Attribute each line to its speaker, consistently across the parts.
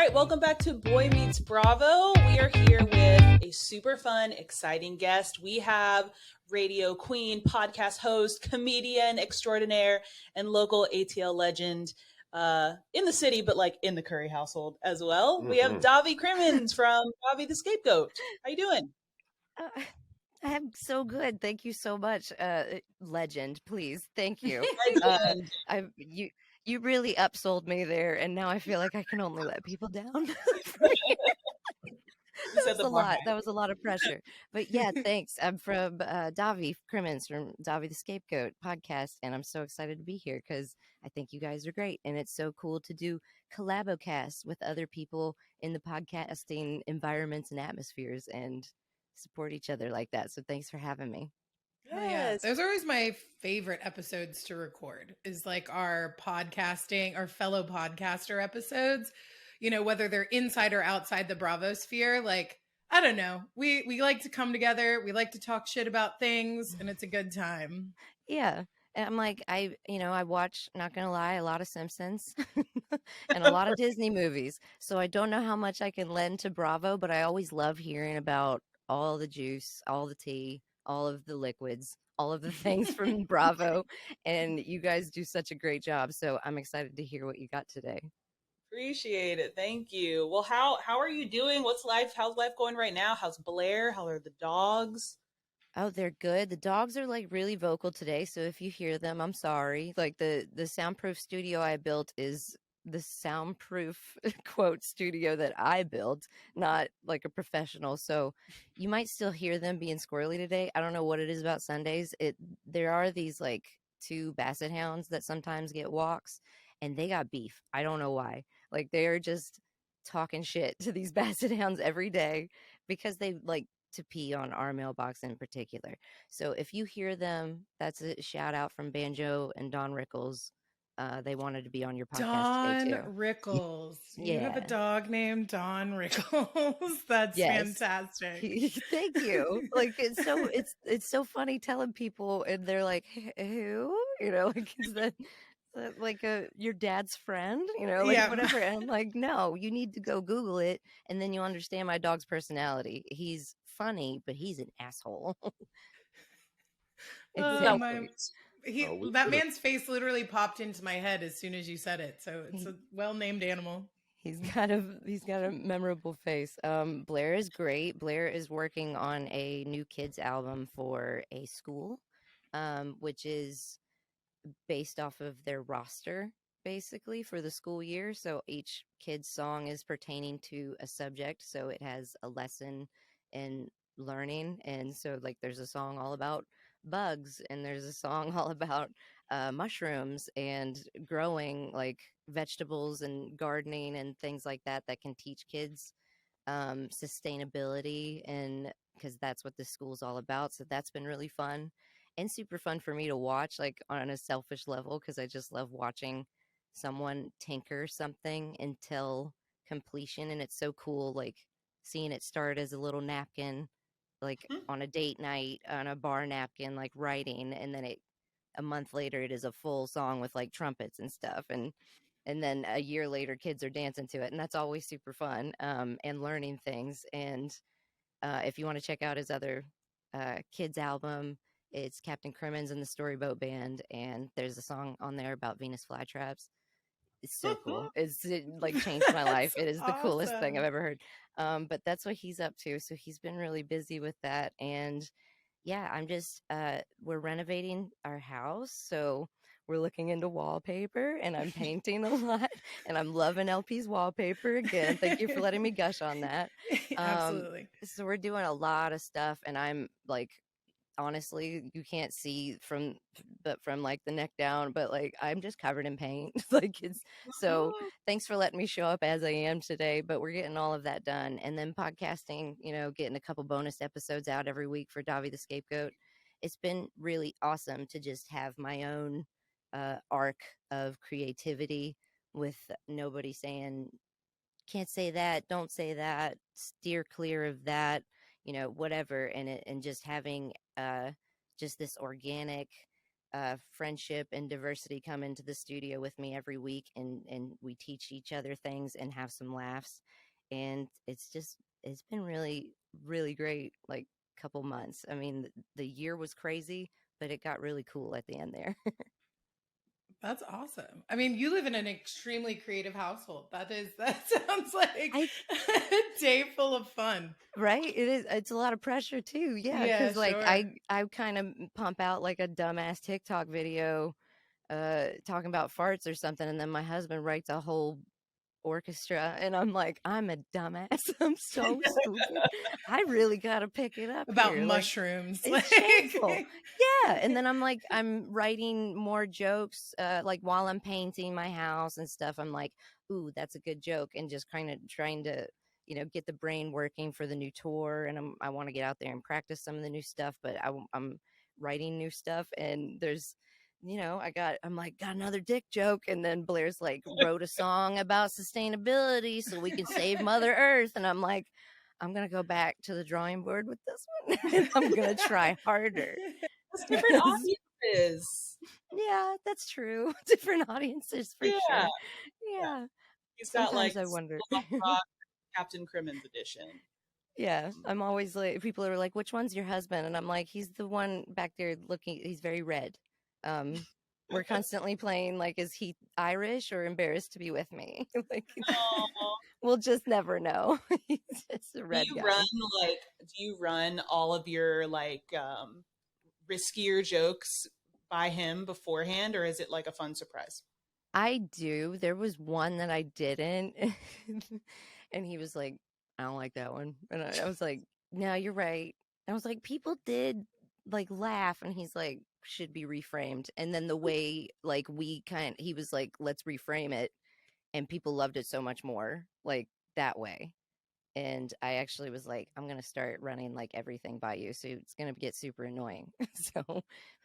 Speaker 1: right, welcome back to Boy Meets Bravo. We are here with a super fun, exciting guest. We have radio queen, podcast host, comedian extraordinaire, and local ATL legend in the city, but like in the Curry household as well. We have Davi Crimmins from Davi the Scapegoat. How you doing?
Speaker 2: Uh, I'm so good. Thank you so much. Legend, please. Thank you.
Speaker 1: Legend.
Speaker 2: You really upsold me there, and now I feel like I can only let people down.
Speaker 1: You said
Speaker 2: That
Speaker 1: the
Speaker 2: was a
Speaker 1: bar
Speaker 2: lot.
Speaker 1: high.
Speaker 2: That was a lot of pressure. But yeah, thanks. I'm from Davi Crimmins from Davi the Scapegoat podcast, and I'm so excited to be here because I think you guys are great, and it's so cool to do collabocasts with other people in the podcasting environments and atmospheres, and support each other like that. So thanks for having me.
Speaker 3: Hell yeah.
Speaker 1: Yes.
Speaker 3: Those are always my favorite episodes to record is like our podcasting, our fellow podcaster episodes, whether they're inside or outside the Bravo sphere. Like, I don't know. We like to come together. We like to talk shit about things and it's a good time.
Speaker 2: Yeah. And I'm like, I watch, not gonna lie, a lot of Simpsons and a lot of Disney movies. So I don't know how much I can lend to Bravo, but I always love hearing about all the juice, all the tea, all of the liquids, all of the things from Bravo. And you guys do such a great job. So I'm excited to hear what you got today.
Speaker 1: Appreciate it. Thank you. Well, how are you doing? What's life? How's life going right now? How's Blair? How are the dogs?
Speaker 2: Oh, they're good. The dogs are like really vocal today, so if you hear them, I'm sorry. Like the soundproof studio I built is the soundproof quote studio that I built, not like a professional. So you might still hear them being squirrely today. I don't know what it is about Sundays. There are these like two basset hounds that sometimes get walks and they got beef. I don't know why. Like they are just talking shit to these basset hounds every day because they like to pee on our mailbox in particular. So if you hear them, that's a shout out from Banjo and Don Rickles. They wanted to be on your podcast today
Speaker 3: Don
Speaker 2: too.
Speaker 3: Rickles. You have a
Speaker 2: Yeah.
Speaker 3: dog named Don Rickles. That's
Speaker 2: Yes.
Speaker 3: fantastic.
Speaker 2: Thank you. Like it's so funny telling people and they're like, Who?" Like is that like your dad's friend, like
Speaker 3: Yeah.
Speaker 2: whatever. And I'm like, no, you need to go Google it and then you'll understand my dog's personality. He's funny, but he's an asshole.
Speaker 3: Oh my
Speaker 2: Exactly.
Speaker 3: that man's face literally popped into my head as soon as you said it. So it's
Speaker 2: He
Speaker 3: a well-named animal.
Speaker 2: he's got a memorable face. Blair is great. Blair is working on a new kids album for a school, which is based off of their roster basically for the school year. So each kid's song is pertaining to a subject. So it has a lesson in learning. And so, like, there's a song all about bugs, and there's a song all about mushrooms and growing like vegetables and gardening and things like that that can teach kids sustainability, and because that's what this school's all about. So that's been really fun and super fun for me to watch, like on a selfish level, because I just love watching someone tinker something until completion. And it's so cool, like seeing it start as a little napkin, like on a date night, on a bar napkin, like writing, and then a month later it is a full song with like trumpets and stuff. And then a year later kids are dancing to it, and that's always super fun, and learning things. And if you want to check out his other kids album, it's Captain Crimmins and the Storyboat Band, and there's a song on there about Venus flytraps. It's so cool. It like changed my life.
Speaker 3: That's
Speaker 2: It is the coolest thing I've
Speaker 3: awesome.
Speaker 2: ever heard. But that's what he's up to. So he's been really busy with that. And yeah, I'm just we're renovating our house. So we're looking into wallpaper and I'm painting a lot and I'm loving LP's wallpaper again. Thank you for letting me gush on that. Um,
Speaker 3: Absolutely.
Speaker 2: so we're doing a lot of stuff and I'm like, honestly, you can't see from like the neck down, but like I'm just covered in paint. Like it's so thanks for letting me show up as I am today, but we're getting all of that done. And then podcasting, getting a couple bonus episodes out every week for Davi the Scapegoat. It's been really awesome to just have my own arc of creativity with nobody saying can't say that, don't say that, steer clear of that, whatever. And just having just this organic friendship and diversity come into the studio with me every week, and we teach each other things and have some laughs. And it's been really, really great, like, couple months. I mean, the year was crazy, but it got really cool at the end there.
Speaker 3: That's awesome. I mean, you live in an extremely creative household. That sounds like
Speaker 2: I
Speaker 3: a day full of fun.
Speaker 2: Right? It is. It's a lot of pressure too. Yeah,
Speaker 3: Yeah,
Speaker 2: because like
Speaker 3: sure.
Speaker 2: I kind of pump out like a dumbass TikTok video, talking about farts or something, and then my husband writes a whole orchestra, and I'm like, I'm a dumbass. I'm so stupid. I really gotta pick it up
Speaker 3: About
Speaker 2: here. Like,
Speaker 3: mushrooms.
Speaker 2: it's shameful. Yeah. And then I'm like, I'm writing more jokes, like while I'm painting my house and stuff. I'm like, ooh, that's a good joke. And just kind of trying to, get the brain working for the new tour. And I want to get out there and practice some of the new stuff, but I'm writing new stuff. And there's, I'm like, got another dick joke. And then Blair's like, wrote a song about sustainability so we can save Mother Earth. And I'm like, I'm going to go back to the drawing board with this one. And I'm going to try harder.
Speaker 1: It's different audiences.
Speaker 2: Yeah, that's true. Different audiences for sure. Yeah.
Speaker 1: He's got
Speaker 2: Sometimes
Speaker 1: like
Speaker 2: I wonder.
Speaker 1: Rock Captain Crimmins edition.
Speaker 2: Yeah, I'm always like, people are like, which one's your husband? And I'm like, he's the one back there looking, he's very red. We're constantly playing like, is he Irish or embarrassed to be with me? Like, we'll just never know. He's just a red guy.
Speaker 1: Do you run all of your like riskier jokes by him beforehand, or is it like a fun surprise?
Speaker 2: I do. There was one that I didn't. And he was like, I don't like that one. And I was like, no, you're right. I was like, people did like laugh. And he's like, should be reframed. And then the way like he was like, let's reframe it. And people loved it so much more like that way. And I actually was like, I'm going to start running like everything by you. So it's going to get super annoying. So,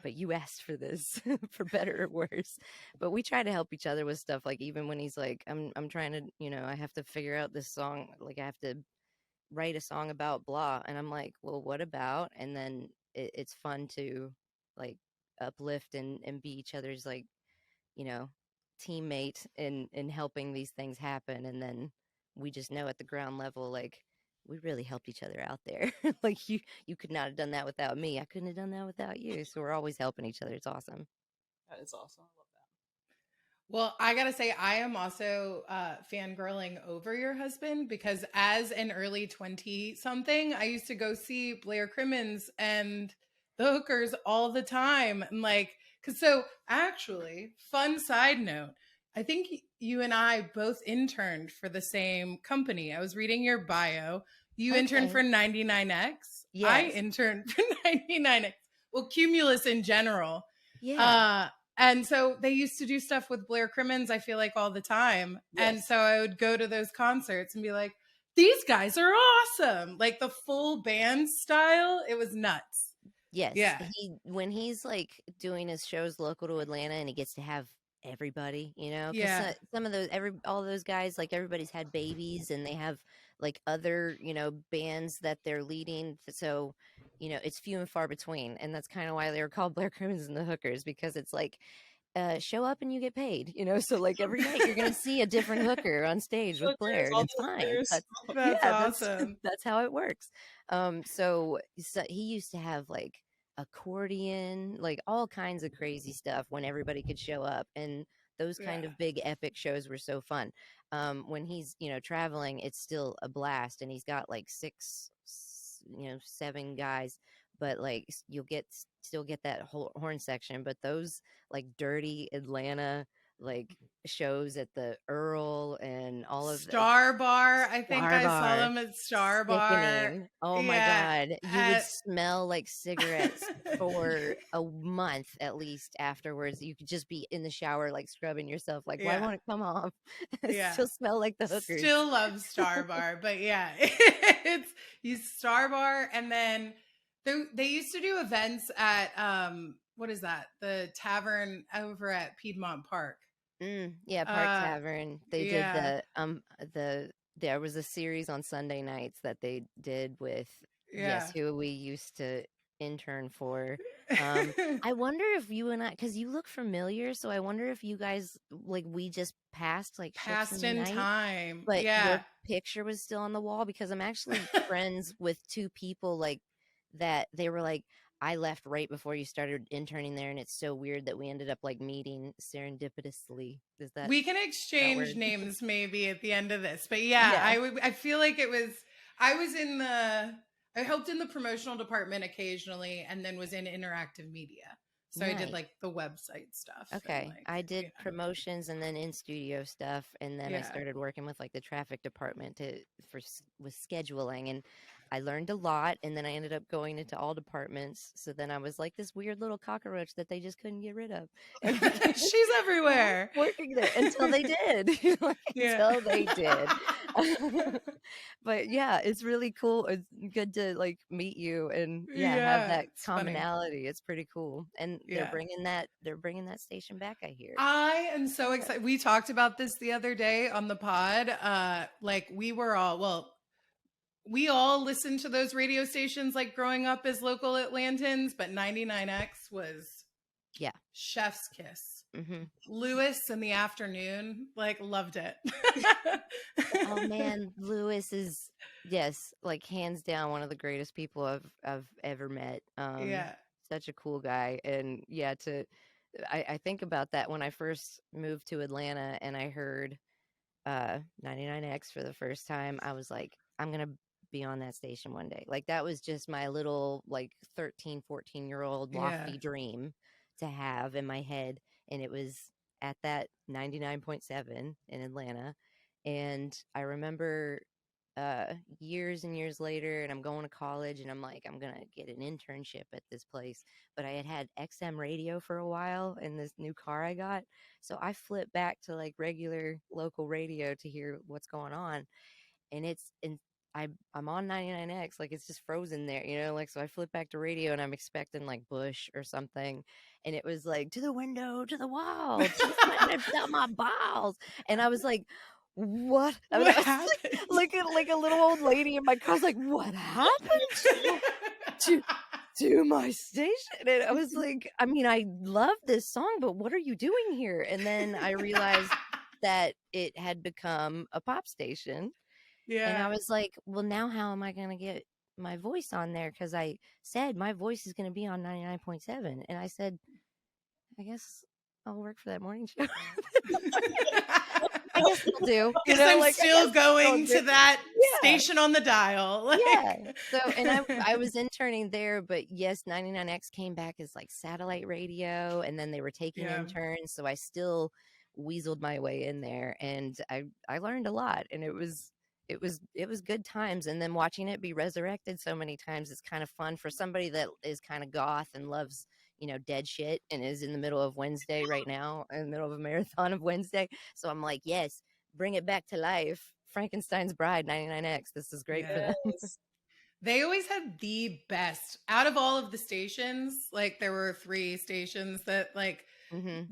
Speaker 2: but you asked for this for better or worse. But we try to help each other with stuff. Like even when he's like, I'm trying to, I have to figure out this song. Like I have to write a song about blah. And I'm like, well, what about? And then it's fun to like uplift and be each other's like, you know, teammate in helping these things happen. And then we just know at the ground level, like we really helped each other out there. Like you could not have done that without me. I couldn't have done that without you. So we're always helping each other. It's awesome.
Speaker 1: That is awesome. I love that.
Speaker 3: Well, I gotta say, I am also fangirling over your husband because as an early 20 something, I used to go see Blair Crimmins and the Hookers all the time. And like, so actually, fun side note, I think you and I both interned for the same company. I was reading your bio. You interned for 99X.
Speaker 2: Yes.
Speaker 3: I interned for 99X. Well, Cumulus in general.
Speaker 2: Yeah.
Speaker 3: And so they used to do stuff with Blair Crimmins, I feel like, all the time. Yes. And so I would go to those concerts and be like, these guys are awesome. Like the full band style. It was nuts.
Speaker 2: Yes. Yeah. When he's like doing his shows local to Atlanta and he gets to have everybody,
Speaker 3: yeah.
Speaker 2: Some of those, all those guys, like everybody's had babies and they have like other, bands that they're leading. So, it's few and far between. And that's kind of why they were called Blair Crimmins and the Hookers, because it's like, show up and you get paid, so like every night you're going to see a different hooker on stage with Blair, and it's fine.
Speaker 3: That's awesome.
Speaker 2: That's how it works. So he used to have like accordion, like all kinds of crazy stuff when everybody could show up. And those kind of big epic shows were so fun. When he's, traveling, it's still a blast. And he's got like 7 guys, but like you'll still get that whole horn section. But those like dirty Atlanta like shows at the Earl and all of
Speaker 3: Star Bar. I think I saw them at Star Bar.
Speaker 2: Oh my God. You would smell like cigarettes for a month at least afterwards. You could just be in the shower, like scrubbing yourself. Like, why won't it come off? Still smell like the hookers.
Speaker 3: Still love Star Bar, but yeah, it's Star Bar. And then they used to do events at, what is that? The tavern over at Piedmont Park.
Speaker 2: Yeah, Park Tavern. They did there was a series on Sunday nights that they did with who we used to intern for. I wonder if you and I, because you look familiar, so I wonder if you guys, like, we just passed like ships
Speaker 3: Past
Speaker 2: in the
Speaker 3: in
Speaker 2: night,
Speaker 3: time.
Speaker 2: but
Speaker 3: Yeah.
Speaker 2: your picture was still on the wall, because I'm actually friends with two people like that. They were like, I left right before you started interning there, and it's so weird that we ended up like meeting serendipitously. Is that
Speaker 3: We can
Speaker 2: that
Speaker 3: exchange
Speaker 2: word?
Speaker 3: names maybe at the end of this. But yeah,
Speaker 2: Yeah.
Speaker 3: I feel like I was in I helped in the promotional department occasionally and then was in interactive media. So I did
Speaker 2: Nice.
Speaker 3: like the website stuff and
Speaker 2: Okay.
Speaker 3: like,
Speaker 2: I
Speaker 3: you
Speaker 2: did
Speaker 3: know.
Speaker 2: promotions and then in studio stuff, and then I
Speaker 3: Yeah.
Speaker 2: started working with like the traffic department with scheduling, and I learned a lot, and then I ended up going into all departments. So then I was like this weird little cockroach that they just couldn't get rid of. And
Speaker 3: She's everywhere.
Speaker 2: working there until they did. Like,
Speaker 3: Yeah.
Speaker 2: until they did. But yeah, it's really cool. It's good to like meet you and have
Speaker 3: Yeah,
Speaker 2: that
Speaker 3: it's funny.
Speaker 2: commonality. It's pretty cool. And
Speaker 3: Yeah.
Speaker 2: they're bringing that station back, I hear.
Speaker 3: I am so excited. We talked about this the other day on the pod. Like we all listened to those radio stations like growing up as local Atlantans, but 99X was chef's kiss.
Speaker 2: Mm-hmm.
Speaker 3: Lewis in the afternoon, like, loved it.
Speaker 2: Oh man, Lewis is, yes, like hands down one of the greatest people I've ever met.
Speaker 3: Yeah.
Speaker 2: Such a cool guy. And yeah, I think about that when I first moved to Atlanta and I heard 99X for the first time. I was like, I'm gonna be on that station one day. Like, that was just my little like 13, 14-year-old lofty dream to have in my head. And it was at that 99.7 in Atlanta. And I remember years and years later, and I'm going to college, and I'm like, I'm gonna get an internship at this place. But I had XM radio for a while in this new car I got, so I flipped back to like regular local radio to hear what's going on. And I'm on 99X, like it's just frozen there, like, so I flip back to radio and I'm expecting like Bush or something, and it was like, to the window, to the wall, down my balls. And I was like, what? I mean,
Speaker 3: What
Speaker 2: I was
Speaker 3: happened?
Speaker 2: like a little old lady in my car. I was like, what happened to my station? And I was like, I mean, I love this song, but what are you doing here? And then I realized that it had become a pop station.
Speaker 3: Yeah.
Speaker 2: And I was like, well, now how am I going to get my voice on there? Because I said my voice is going to be on 99.7. And I said, I guess I'll work for that morning show. I guess I'll do.
Speaker 3: Because I'm still going to that station on the dial. Like.
Speaker 2: Yeah. So, and I was interning there, but yes, 99X came back as like satellite radio, and then they were taking interns. So I still weaseled my way in there, and I learned a lot, and it was good times. And then watching it be resurrected so many times is kind of fun for somebody that is kind of goth and loves dead shit, and is in the middle of Wednesday right now, in the middle of a marathon of Wednesday. So I'm like, yes, bring it back to life. Frankenstein's Bride, 99X. This is great for them.
Speaker 3: They always had the best out of all of the stations. Like, there were 3 stations that like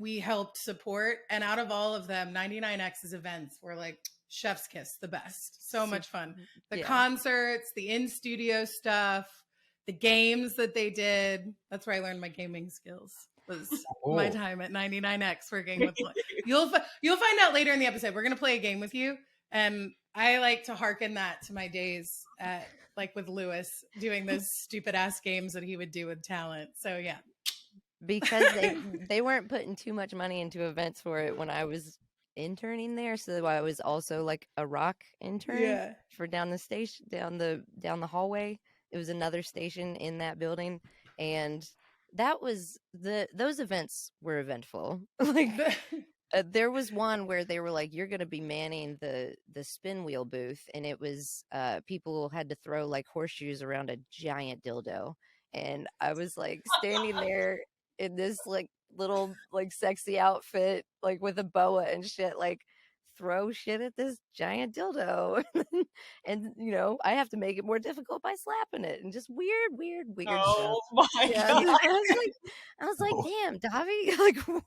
Speaker 3: we helped support, and out of all of them, 99X's events were like chef's kiss, the best. So much fun. The concerts, the in-studio stuff, the games that they did. That's where I learned my gaming skills. Was my time at 99X working with. You'll find out later in the episode. We're gonna play a game with you, and I like to hearken that to my days at like with Lewis doing those stupid ass games that he would do with talent. So yeah,
Speaker 2: because they weren't putting too much money into events for it when I was interning there, so I was also like a rock intern for down the station, down the hallway. It was another station in that building, and that was those events were eventful. Like there was one where they were like, you're going to be manning the spin wheel booth, and it was people had to throw like horseshoes around a giant dildo, and I was like standing there in this like little like sexy outfit, like with a boa and shit, like throw shit at this giant dildo. And I have to make it more difficult by slapping it, and just weird
Speaker 1: Oh
Speaker 2: stuff.
Speaker 1: my God.
Speaker 2: I was like, damn, Davi, like what?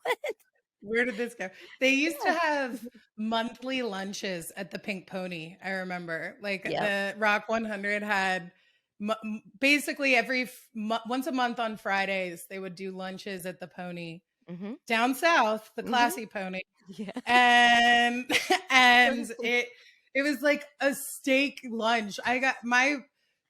Speaker 3: Where did this go? They used to have monthly lunches at the Pink Pony. I remember, like the Rock 100 had basically once a month on Fridays, they would do lunches at the Pony
Speaker 2: Mm-hmm.
Speaker 3: down south, the
Speaker 2: Mm-hmm.
Speaker 3: classy Pony.
Speaker 2: Yeah.
Speaker 3: And it was like a steak lunch.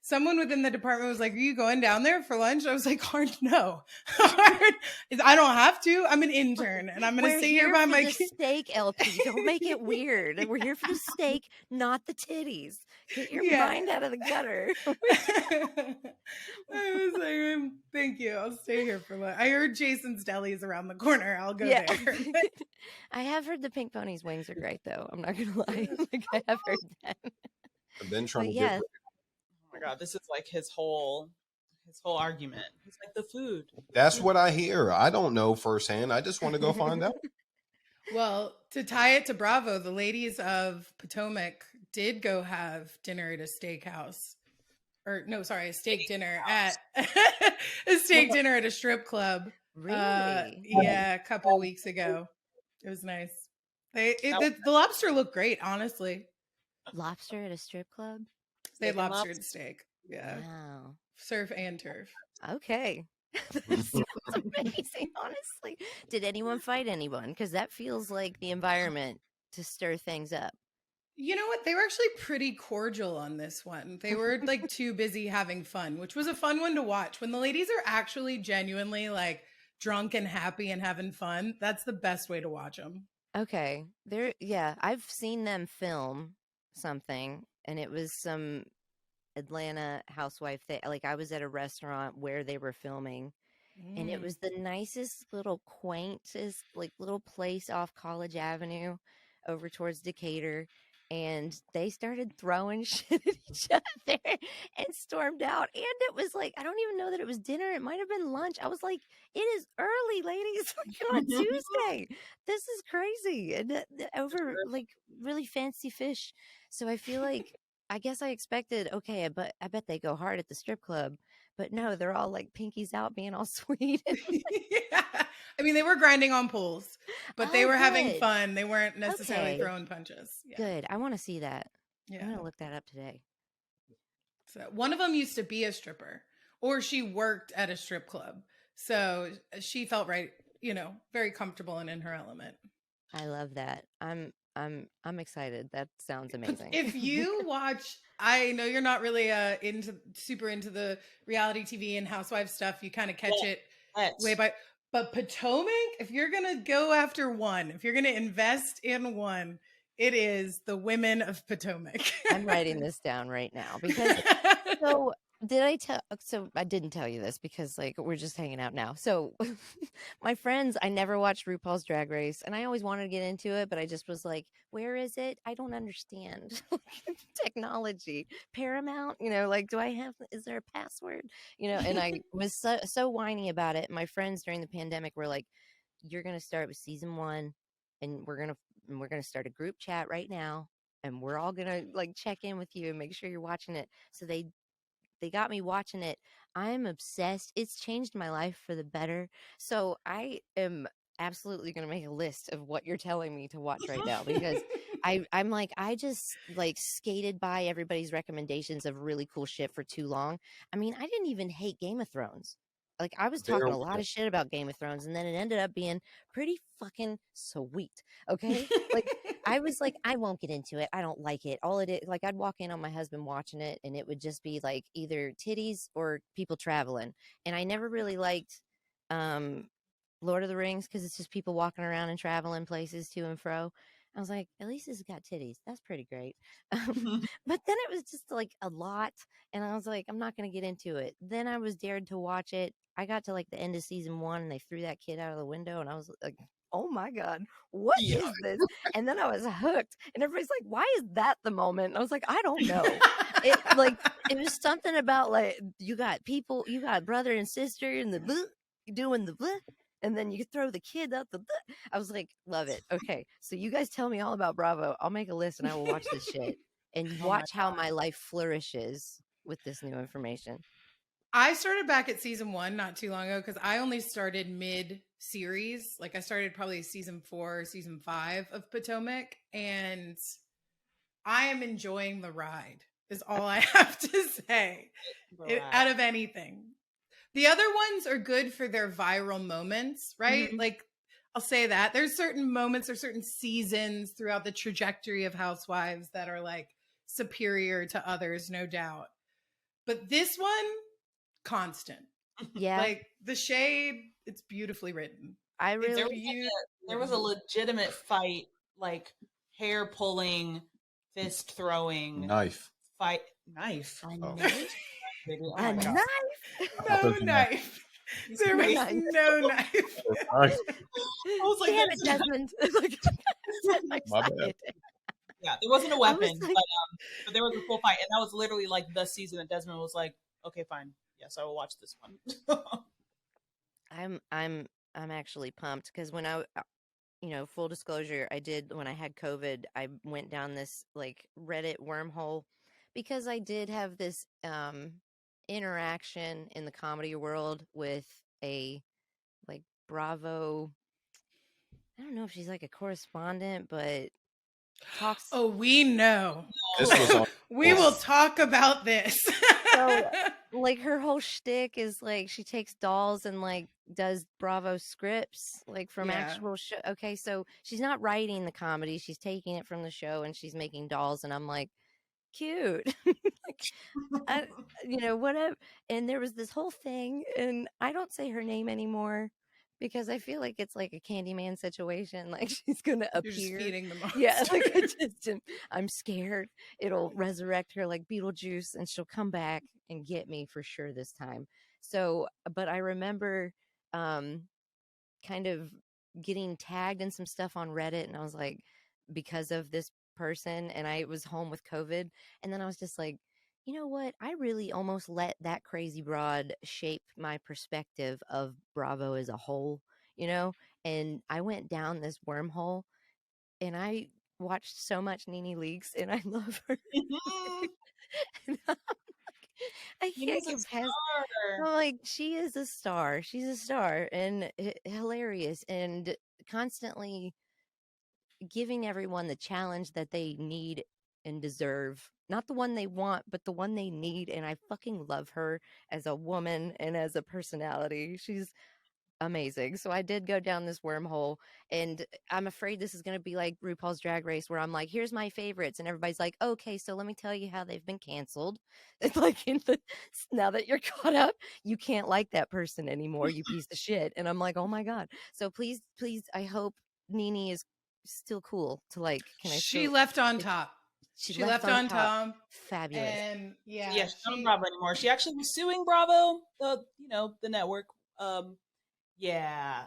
Speaker 3: Someone within the department was like, "Are you going down there for lunch?" I was like, "Hard no. I don't have to. I'm an intern and I'm going to sit here by my
Speaker 2: the steak, LP. Don't make it weird. We're here for the steak, not the titties. Get your mind out of the gutter."
Speaker 3: I was like, "Thank you. I'll stay here for lunch." I heard Jason's Deli is around the corner. I'll go there.
Speaker 2: I have heard the Pink Pony's wings are great, though. I'm not gonna lie. Like, I have heard that.
Speaker 4: I've been trying
Speaker 2: But
Speaker 4: to
Speaker 2: yeah.
Speaker 4: get.
Speaker 1: Oh my God, this is like his whole argument. He's like, the food.
Speaker 4: That's what I hear. I don't know firsthand. I just want to go find out.
Speaker 3: Well, to tie it to Bravo, the ladies of Potomac did go have dinner at a steakhouse. Or no, sorry, a steak dinner at a steak dinner at a strip club.
Speaker 2: Really?
Speaker 3: Yeah, a couple weeks ago. It was nice. The lobster looked great, honestly.
Speaker 2: Lobster at a strip club?
Speaker 3: They had lobster and steak. Yeah.
Speaker 2: Wow.
Speaker 3: Surf and turf.
Speaker 2: Okay. That sounds amazing, honestly. Did anyone fight anyone? Because that feels like the environment to stir things up.
Speaker 3: You know what? They were actually pretty cordial on this one. They were like too busy having fun, which was a fun one to watch. When the ladies are actually genuinely like drunk and happy and having fun, that's the best way to watch them.
Speaker 2: Okay. I've seen them film something, and it was some Atlanta housewife that, like, I was at a restaurant where they were filming, and it was the nicest little quaintest like little place off College Avenue over towards Decatur, and they started throwing shit at each other and stormed out. And it was like, I don't even know that it was dinner. It might have been lunch. I was like, it is early, ladies. Like, on Tuesday. This is crazy. And over like really fancy fish. So I feel like, I guess I expected, okay, but I bet they go hard at the strip club. But no, they're all like pinkies out being all sweet.
Speaker 3: Yeah. I mean, they were grinding on pools, but they were having
Speaker 2: good.
Speaker 3: fun. They weren't necessarily
Speaker 2: Okay.
Speaker 3: throwing punches. Yeah.
Speaker 2: Good. I want to see that.
Speaker 3: Yeah.
Speaker 2: I'm going to look that up today.
Speaker 3: So one of them used to be a stripper, or she worked at a strip club. So she felt very comfortable and in her element.
Speaker 2: I love that. I'm excited. That sounds amazing.
Speaker 3: If you watch, I know you're not really super into the reality TV and housewife stuff. You kind of catch it way by. But Potomac, if you're gonna go after one, if you're gonna invest in one, it is the women of Potomac.
Speaker 2: I'm writing this down right now because so I didn't tell you this because like we're just hanging out now. So my friends, I never watched RuPaul's Drag Race and I always wanted to get into it, but I just was like, where is it? I don't understand technology. Paramount, like, is there a password? And I was so whiny about it. My friends during the pandemic were like, you're going to start with season 1 and we're going to start a group chat right now. And we're all going to like check in with you and make sure you're watching it. So they got me watching it. I'm obsessed. It's changed my life for the better. So I am absolutely going to make a list of what you're telling me to watch right now because I'm like, I just like skated by everybody's recommendations of really cool shit for too long. I mean, I didn't even hate Game of Thrones. Like, I was talking a lot of shit about Game of Thrones, and then it ended up being pretty fucking sweet. Okay? Like, I was like, I won't get into it. I don't like it. All it is, like, I'd walk in on my husband watching it, and it would just be like either titties or people traveling. And I never really liked Lord of the Rings because it's just people walking around and traveling places to and fro. I was like, at least it's got titties. That's pretty great. But then it was just like a lot. And I was like, I'm not going to get into it. Then I was dared to watch it. I got to like the end of season 1 and they threw that kid out of the window. And I was like, oh my God, what is this? And then I was hooked. And everybody's like, why is that the moment? And I was like, I don't know. It was something about like, you got brother and sister and the bleh, doing the bleh. And then you throw the kid out the. I was like, love it. Okay, so you guys tell me all about Bravo. I'll make a list and I will watch this shit and watch how my life flourishes with this new information.
Speaker 3: I started back at season 1 not too long ago because I only started mid-series. Like I started probably season 4, season 5 of Potomac, and I am enjoying the ride. is all I have to say out of anything. The other ones are good for their viral moments, right?
Speaker 1: Mhm.
Speaker 3: Like, I'll say that. There's certain moments or certain seasons throughout the trajectory of Housewives that are like superior to others, no doubt. But this one, constant.
Speaker 2: Yeah,
Speaker 3: Like the shade, it's beautifully written.
Speaker 2: I
Speaker 3: It's
Speaker 2: really.
Speaker 1: There was a legitimate fight, like hair pulling, fist throwing,
Speaker 4: Knife.
Speaker 1: fight knife.
Speaker 2: A
Speaker 4: Oh.
Speaker 2: knife?
Speaker 1: Oh
Speaker 2: A
Speaker 1: my God.
Speaker 2: knife?
Speaker 3: no knife. There was
Speaker 2: Nice.
Speaker 3: no knife.
Speaker 4: Nice.
Speaker 1: I was like,
Speaker 2: Damn it, Desmond. I'm
Speaker 4: My bad.
Speaker 2: excited.
Speaker 1: yeah, there wasn't a
Speaker 2: I was
Speaker 1: weapon,
Speaker 2: like,
Speaker 1: but there was a full fight, and that was literally like the season that Desmond was like, okay, fine, yes, I will watch this one.
Speaker 2: I'm actually pumped because when I, full disclosure, I did when I had COVID, I went down this like Reddit wormhole because I did have this interaction in the comedy world with a like Bravo. I don't know if she's like a correspondent, but talks.
Speaker 3: Oh, we know.
Speaker 4: This was on.
Speaker 3: We will talk about this.
Speaker 2: So, like, her whole shtick is like she takes dolls and like does Bravo scripts like from
Speaker 3: Yeah.
Speaker 2: actual show. Okay, so she's not writing the comedy; she's taking it from the show and she's making dolls. And I'm like, cute, like, whatever. And there was this whole thing, and I don't say her name anymore because I feel like it's like a Candyman situation. Like she's gonna
Speaker 3: You're just
Speaker 2: appear.
Speaker 3: feeding the monster.
Speaker 2: Yeah, like I'm scared it'll resurrect her like Beetlejuice and she'll come back and get me for sure this time. So, but I remember kind of getting tagged in some stuff on Reddit, and I was like, because of this person, and I was home with COVID, and then I was just like, you know what? I really almost let that crazy broad shape my perspective of Bravo as a whole, and I went down this wormhole and I watched so much Nene Leakes and I love her. And I can't
Speaker 1: Nina's a
Speaker 2: get past.
Speaker 1: star.
Speaker 2: I'm like, she is a star. She's a star and hilarious and constantly giving everyone the challenge that they need and deserve. Not the one they want, but the one they need. And I fucking love her as a woman and as a personality. She's amazing. So I did go down this wormhole, and I'm afraid this is going to be like RuPaul's Drag Race, where I'm like, here's my favorites, and everybody's like, okay, so let me tell you how they've been canceled. It's like now that you're caught up, you can't like that person anymore, you piece of shit. And I'm like, oh my god. So please, I hope Nene is still cool to like.
Speaker 3: She left on top.
Speaker 2: She
Speaker 3: left on top.
Speaker 2: Fabulous.
Speaker 3: And
Speaker 1: yeah, she's not on Bravo anymore. She actually was suing Bravo, the network. Yeah.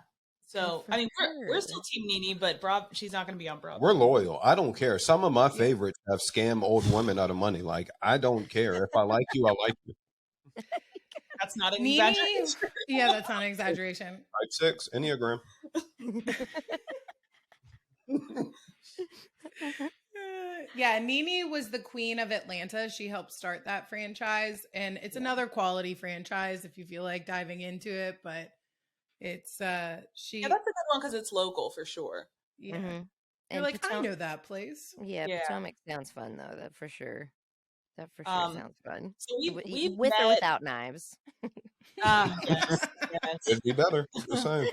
Speaker 1: So I mean, we're still Team Nene, but she's not going to be on Bravo.
Speaker 4: We're loyal. I don't care. Some of my favorites have scam old women out of money. Like, I don't care. If I like you, I like you.
Speaker 1: That's not an
Speaker 3: Nene,
Speaker 1: exaggeration.
Speaker 3: Yeah, that's not an exaggeration.
Speaker 4: 5'6", Enneagram.
Speaker 3: Yeah, Nene was the queen of Atlanta. She helped start that franchise, and it's another quality franchise if you feel like diving into it. But it's
Speaker 1: Yeah, that's a good one because it's local for sure.
Speaker 3: Yeah,
Speaker 2: Mm-hmm.
Speaker 3: you're
Speaker 2: And
Speaker 3: like, I know that place.
Speaker 2: Yeah,
Speaker 1: Yeah.
Speaker 2: Potomac sounds fun though. That for sure sounds fun.
Speaker 1: So we've
Speaker 2: with
Speaker 1: met,
Speaker 2: or without knives.
Speaker 1: Yes.
Speaker 4: It'd be better. Just saying.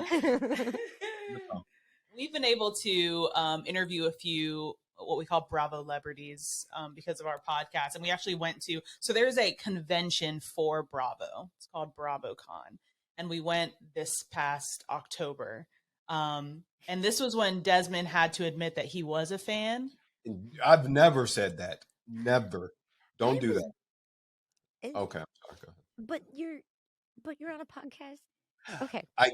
Speaker 1: We've been able to interview a few what we call Bravo celebrities because of our podcast, and we actually went to. So there's a convention for Bravo. It's called BravoCon, and we went this past October. And this was when Desmond had to admit that he was a fan.
Speaker 4: I've never said that. Never. Don't do that. Okay. I'm sorry. Go ahead.
Speaker 2: But you're on a podcast. Okay.
Speaker 4: I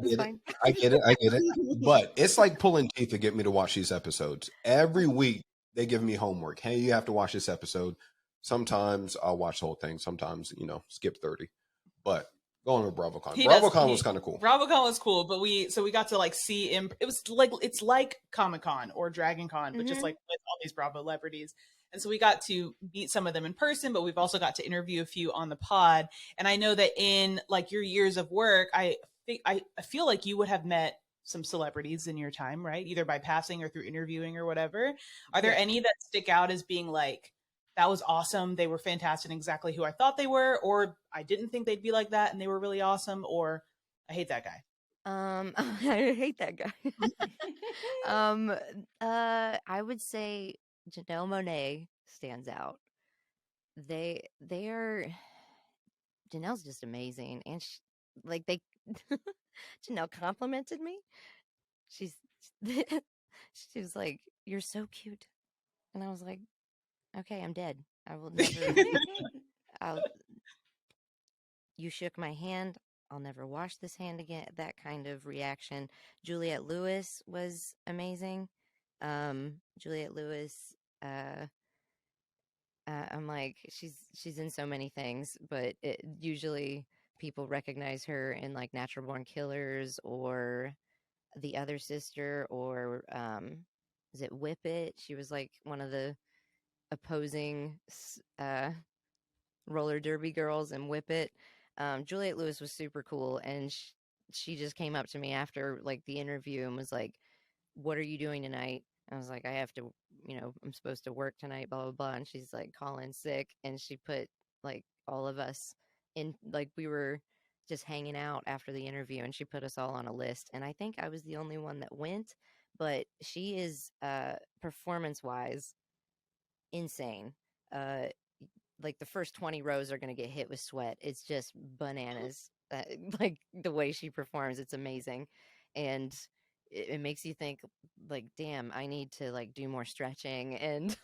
Speaker 4: get it. But it's like pulling teeth to get me to watch these episodes. Every week they give me homework. Hey, you have to watch this episode. Sometimes I'll watch the whole thing. Sometimes, skip 30. But going with BravoCon. BravoCon was kind of cool.
Speaker 1: BravoCon was cool, but we got to like see him. It was like it's like Comic-Con or Dragon Con, but just like with all these Bravo celebrities. And so we got to meet some of them in person, but we've also got to interview a few on the pod. And I know that in like your years of work, I feel like you would have met some celebrities in your time, right? Either by passing or through interviewing or whatever. Are there any that stick out as being like that was awesome. They were fantastic and exactly who I thought they were, or I didn't think they'd be like that and they were really awesome, or I hate that guy.
Speaker 2: I hate that guy. I would say Janelle Monáe stands out. They are Janelle's just amazing, and they Janelle complimented me. She's she was like, "You're so cute," and I was like, "Okay, I'm dead. I will never." I'll, you shook my hand. I'll never wash this hand again. That kind of reaction. Juliette Lewis was amazing. Juliette Lewis. I'm like, she's in so many things, but usually people recognize her in like Natural Born Killers or The Other Sister or is it Whip It? She was like one of the opposing roller derby girls in Whip It. Juliette Lewis was super cool, and she just came up to me after like the interview and was like, "What are you doing tonight?" I was like, "I have to, I'm supposed to work tonight, blah blah blah." And she's like calling sick, and she put like all of us in, like we were just hanging out after the interview, and she put us all on a list. And I think I was the only one that went, but she is performance wise insane. Uh, like the first 20 rows are going to get hit with sweat. It's just bananas. Like the way she performs, it's amazing. And it makes you think like, damn, I need to like do more stretching and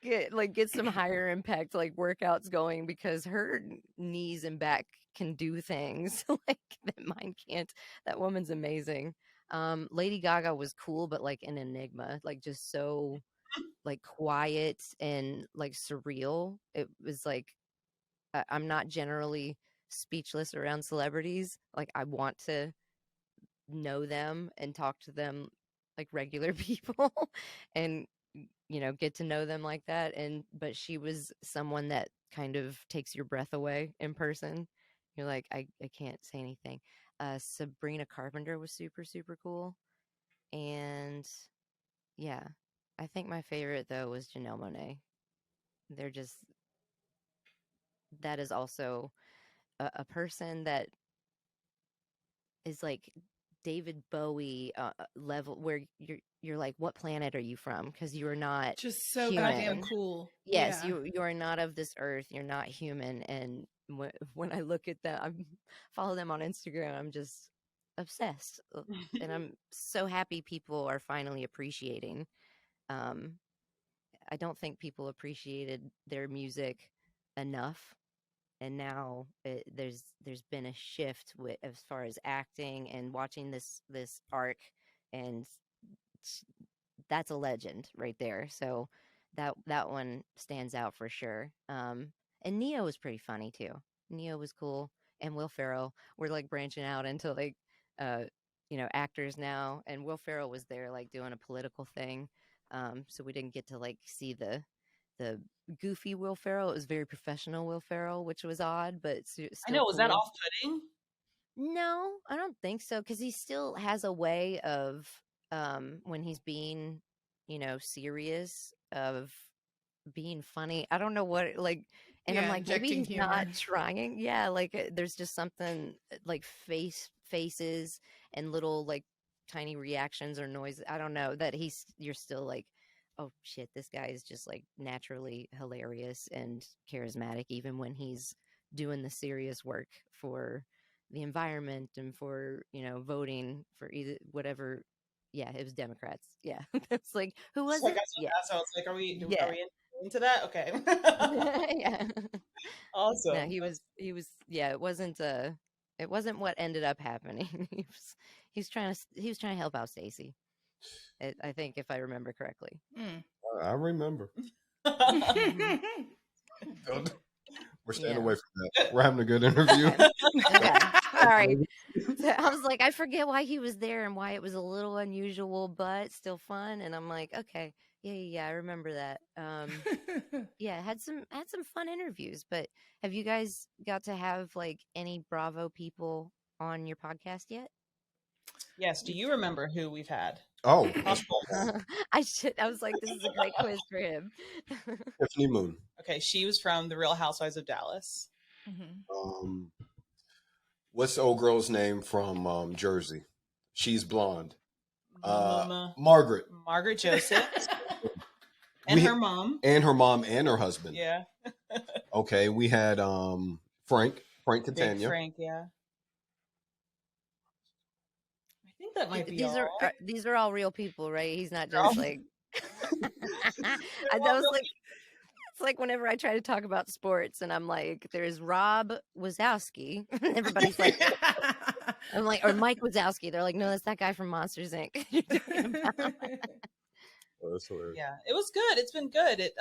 Speaker 2: get some higher impact like workouts going, because her knees and back can do things like that mine can't. That woman's amazing. Lady Gaga was cool, but like an enigma, like just so like quiet and like surreal. It was like I'm not generally speechless around celebrities. Like I want to know them and talk to them like regular people and get to know them like that. And but she was someone that kind of takes your breath away in person. You're like, I can't say anything. Sabrina Carpenter was super super cool. And yeah, I think my favorite though was Janelle Monáe. They're just, that is also a person that is like David Bowie level, where you're like, what planet are you from? Because you are not
Speaker 3: just so
Speaker 2: human.
Speaker 3: goddamn cool.
Speaker 2: Yes,
Speaker 3: Yeah.
Speaker 2: you are not of this earth. You're not human. And when I look at them, I follow them on Instagram. I'm just obsessed, and I'm so happy people are finally appreciating. Um, I don't think people appreciated their music enough, and now there's been a shift as far as acting and watching this arc, and that's a legend right there. So that one stands out for sure. And Neo was pretty funny too. Neo was cool, and Will Ferrell. We're like branching out into like uh actors now, and Will Ferrell was there like doing a political thing. So we didn't get to like see the goofy Will Ferrell. It was very professional Will Ferrell, which was odd, but still
Speaker 1: I know, was
Speaker 2: cool.
Speaker 1: that off-putting?
Speaker 2: No, I don't think so, because he still has a way of when he's being, serious, of being funny. I don't know what like, and I'm
Speaker 3: Yeah,
Speaker 2: like, maybe
Speaker 3: injecting
Speaker 2: he's not
Speaker 3: humor.
Speaker 2: trying. Yeah, like there's just something like faces and little like tiny reactions or noises. I don't know, that you're still like, oh shit, this guy is just like naturally hilarious and charismatic, even when he's doing the serious work for the environment and for voting for either whatever. Yeah, it was Democrats. Yeah. It's like, who was
Speaker 1: So I
Speaker 2: it?
Speaker 1: got
Speaker 2: Yeah.
Speaker 1: that. So I was like, are we
Speaker 2: Yeah.
Speaker 1: into that? Okay.
Speaker 2: Yeah. No,
Speaker 1: Awesome.
Speaker 2: yeah, it wasn't what ended up happening. He was trying to help out Stacy. I think, if I remember correctly.
Speaker 4: I remember. We're staying
Speaker 2: Yeah.
Speaker 4: away from that. We're having a good interview.
Speaker 2: Okay. Sorry. So I was like, I forget why he was there and why it was a little unusual, but still fun. And I'm like, okay, yeah, I remember that. Yeah, had some fun interviews. But have you guys got to have like any Bravo people on your podcast yet?
Speaker 1: Yes. Do you remember who we've had?
Speaker 4: Oh,
Speaker 2: I was like, this is a great quiz for him.
Speaker 4: Tiffany Moon.
Speaker 1: Okay, she was from The Real Housewives of Dallas.
Speaker 4: Um, what's the old girl's name from Jersey? She's blonde. Margaret.
Speaker 1: Margaret Joseph. And
Speaker 4: We-
Speaker 1: her mom.
Speaker 4: And her mom and her husband.
Speaker 1: Yeah.
Speaker 4: Okay, we had Frank
Speaker 1: Big
Speaker 4: Catania.
Speaker 1: Frank, yeah. I think that might be
Speaker 2: These
Speaker 1: all.
Speaker 2: these are all real people, right? He's not
Speaker 1: They're all-
Speaker 2: just like that was like it's like whenever I try to talk about sports and I'm like, there's Rob Wazowski. Everybody's like I'm like, or Mike Wazowski. They're like, no, that's that guy from Monsters Inc. You're talking about.
Speaker 4: Oh, that's hilarious.
Speaker 1: Yeah, it was good. It's been good. It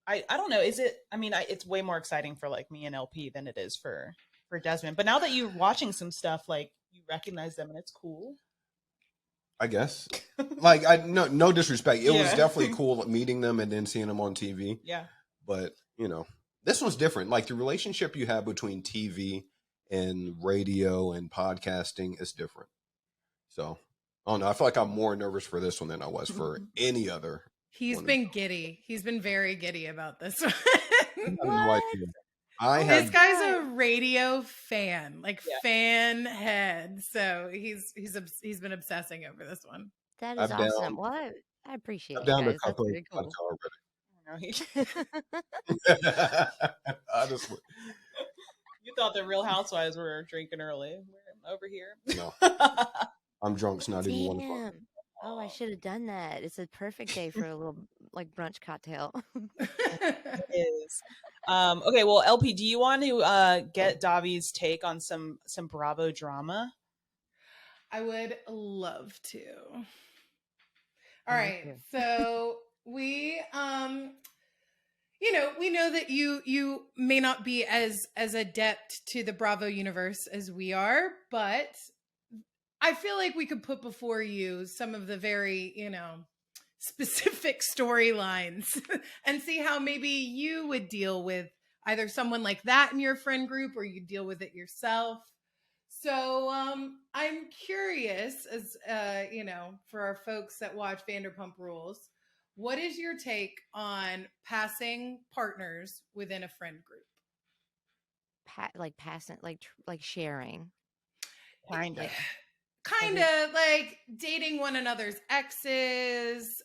Speaker 1: I don't know. Is it? I mean, it's way more exciting for like me and LP than it is for Desmond. But now that you're watching some stuff, like you recognize them and it's cool.
Speaker 4: I guess. Like no disrespect. It was
Speaker 1: Yeah.
Speaker 4: definitely cool meeting them and then seeing them on TV.
Speaker 1: Yeah.
Speaker 4: But, this one's different. Like the relationship you have between TV and radio and podcasting is different. So, I don't know. I feel like I'm more nervous for this one than I was for any other.
Speaker 3: He's been giddy. He's been very giddy about this one.
Speaker 4: I have no idea.
Speaker 3: This guy's a radio fan, like
Speaker 1: Yeah.
Speaker 3: fan head. So he's been obsessing over this one.
Speaker 2: That is
Speaker 4: I'm
Speaker 2: awesome.
Speaker 4: down.
Speaker 2: Well, I appreciate
Speaker 4: I'm
Speaker 2: you
Speaker 4: down to
Speaker 2: guys.
Speaker 4: a
Speaker 2: That's
Speaker 4: couple of
Speaker 2: pretty cool.
Speaker 4: I just
Speaker 1: You thought the Real Housewives were drinking early. We're over here.
Speaker 4: no. I'm drunk. It's not even 1 o'clock.
Speaker 2: Damn. Oh, I should have done that. It's a perfect day for a little like brunch cocktail.
Speaker 1: It is. Okay, well, LP, do you want to get Davi's take on some Bravo drama?
Speaker 3: I would love to.
Speaker 2: Me
Speaker 3: All right.
Speaker 2: too.
Speaker 3: So we we know that you may not be as adept to the Bravo universe as we are, but I feel like we could put before you some of the very, specific storylines and see how maybe you would deal with either someone like that in your friend group or you deal with it yourself. So I'm curious, as for our folks that watch Vanderpump Rules, what is your take on passing partners within a friend group?
Speaker 2: Passing, like sharing.
Speaker 1: Kind of.
Speaker 3: Kind of like dating one another's exes,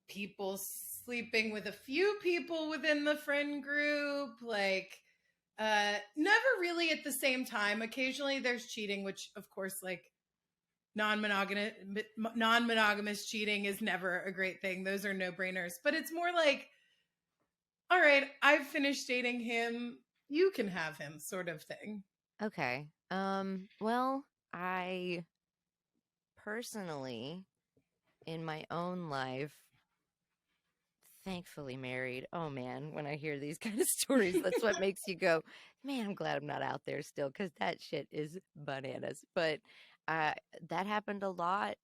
Speaker 3: people sleeping with a few people within the friend group, like never really at the same time. Occasionally there's cheating, which of course, like non-monogamous cheating is never a great thing. Those are no-brainers, but it's more like, all right, I've finished dating him, you can have him, sort of thing.
Speaker 2: Okay. Well, I personally, in my own life, thankfully married. Oh man, when I hear these kind of stories, that's what makes you go, man, I'm glad I'm not out there still, because that shit is bananas. But that happened a lot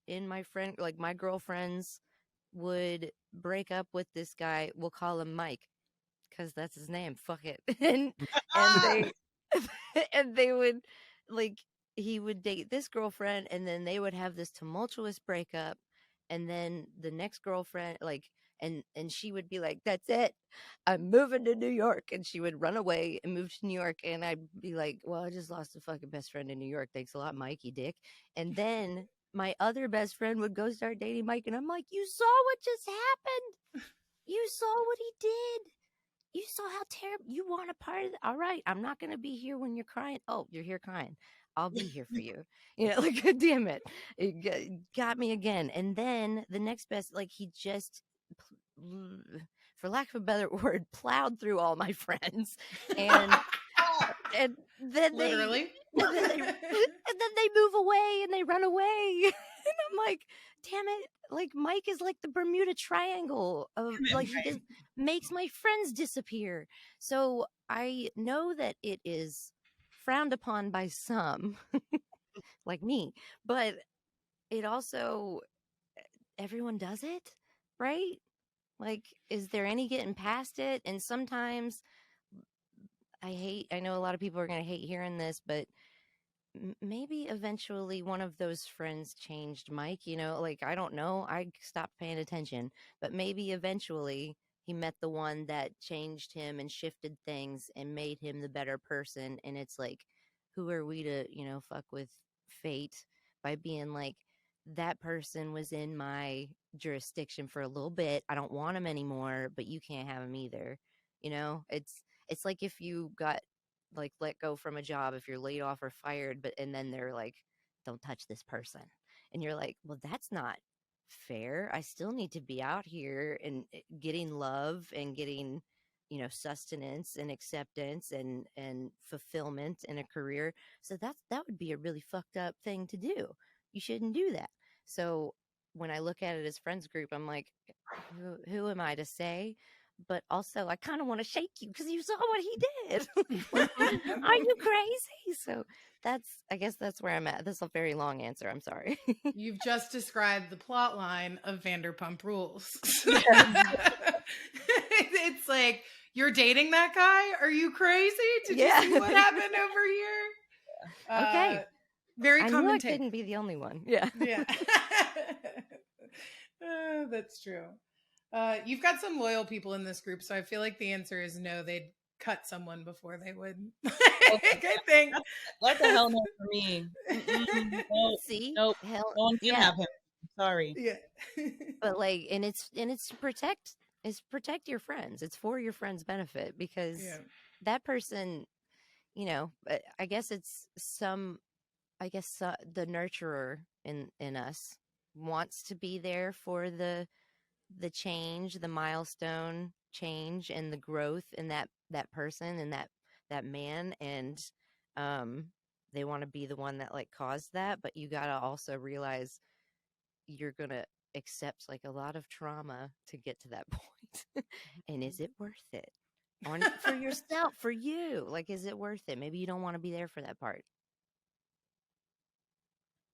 Speaker 2: in my friend, like my girlfriends would break up with this guy. We'll call him Mike, because that's his name. Fuck it. and they and they would he would date this girlfriend and then they would have this tumultuous breakup, and then the next girlfriend and she would be like, that's it, I'm moving to New York, and she would run away and move to New York, and I'd be like, well, I just lost a fucking best friend in New York, thanks a lot, Mikey dick. And then my other best friend would go start dating Mike, and I'm like, you saw what just happened, you saw what he did. You saw how terrible you want a part of it. All right, I'm not going to be here when you're crying. Oh, you're here crying. I'll be here for you. Damn it. It got me again. And then the next best, he just, for lack of a better word, plowed through all my friends. And then
Speaker 3: literally.
Speaker 2: and then they move away and they run away. And I'm like, damn it. Mike is like the Bermuda Triangle of he just makes my friends disappear. So I know that it is frowned upon by some, like me, but it also, everyone does it, right? Is there any getting past it? And sometimes I know a lot of people are going to hate hearing this, but maybe eventually one of those friends changed Mike, like, I don't know. I stopped paying attention, but maybe eventually he met the one that changed him and shifted things and made him the better person. And it's like, who are we to, fuck with fate by being like, that person was in my jurisdiction for a little bit. I don't want him anymore, but you can't have him either. It's like if you got like let go from a job, if you're laid off or fired, and then they're like, don't touch this person. And you're like, well, that's not fair. I still need to be out here and getting love and getting, sustenance and acceptance and fulfillment in a career. So that would be a really fucked up thing to do. You shouldn't do that. So when I look at it as friends group, I'm like, who am I to say? But also, I kind of want to shake you because you saw what he did. Are you crazy? So I guess that's where I'm at. This is a very long answer. I'm sorry.
Speaker 3: You've just described the plot line of Vanderpump Rules. It's like, you're dating that guy? Are you crazy? Did you see what happened over here?
Speaker 2: Okay.
Speaker 3: Very
Speaker 2: I
Speaker 3: common
Speaker 2: knew I
Speaker 3: take.
Speaker 2: couldn't be the only one. Yeah.
Speaker 3: Yeah. That's true. You've got some loyal people in this group, so I feel like the answer is no. They'd cut someone before they would. I think
Speaker 1: That's a hell no for me. Nope.
Speaker 2: See,
Speaker 1: nope.
Speaker 2: hell,
Speaker 1: No one can have him. Sorry.
Speaker 3: Yeah.
Speaker 2: But like, and it's to protect your friends. It's for your friends' benefit because that person, I guess the nurturer in us wants to be there for the change, the milestone change and the growth in that person and that man. And they want to be the one that like caused that. But you got to also realize you're going to accept like a lot of trauma to get to that point. And is it worth it for yourself, for you? Like, is it worth it? Maybe you don't want to be there for that part.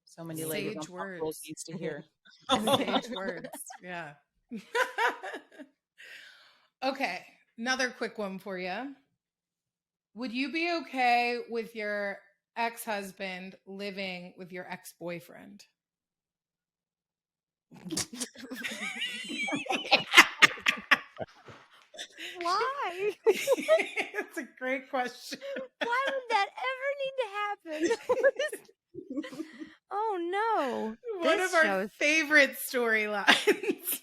Speaker 1: So many ladies
Speaker 3: Sage
Speaker 1: on
Speaker 3: words.
Speaker 1: Rules needs to hear.
Speaker 3: Sage words. Yeah. Okay. Another quick one for you. Would you be okay with your ex-husband living with your ex-boyfriend?
Speaker 2: Why?
Speaker 3: It's a great question.
Speaker 2: Why would that ever need to happen? Oh no.
Speaker 3: One of our favorite storylines.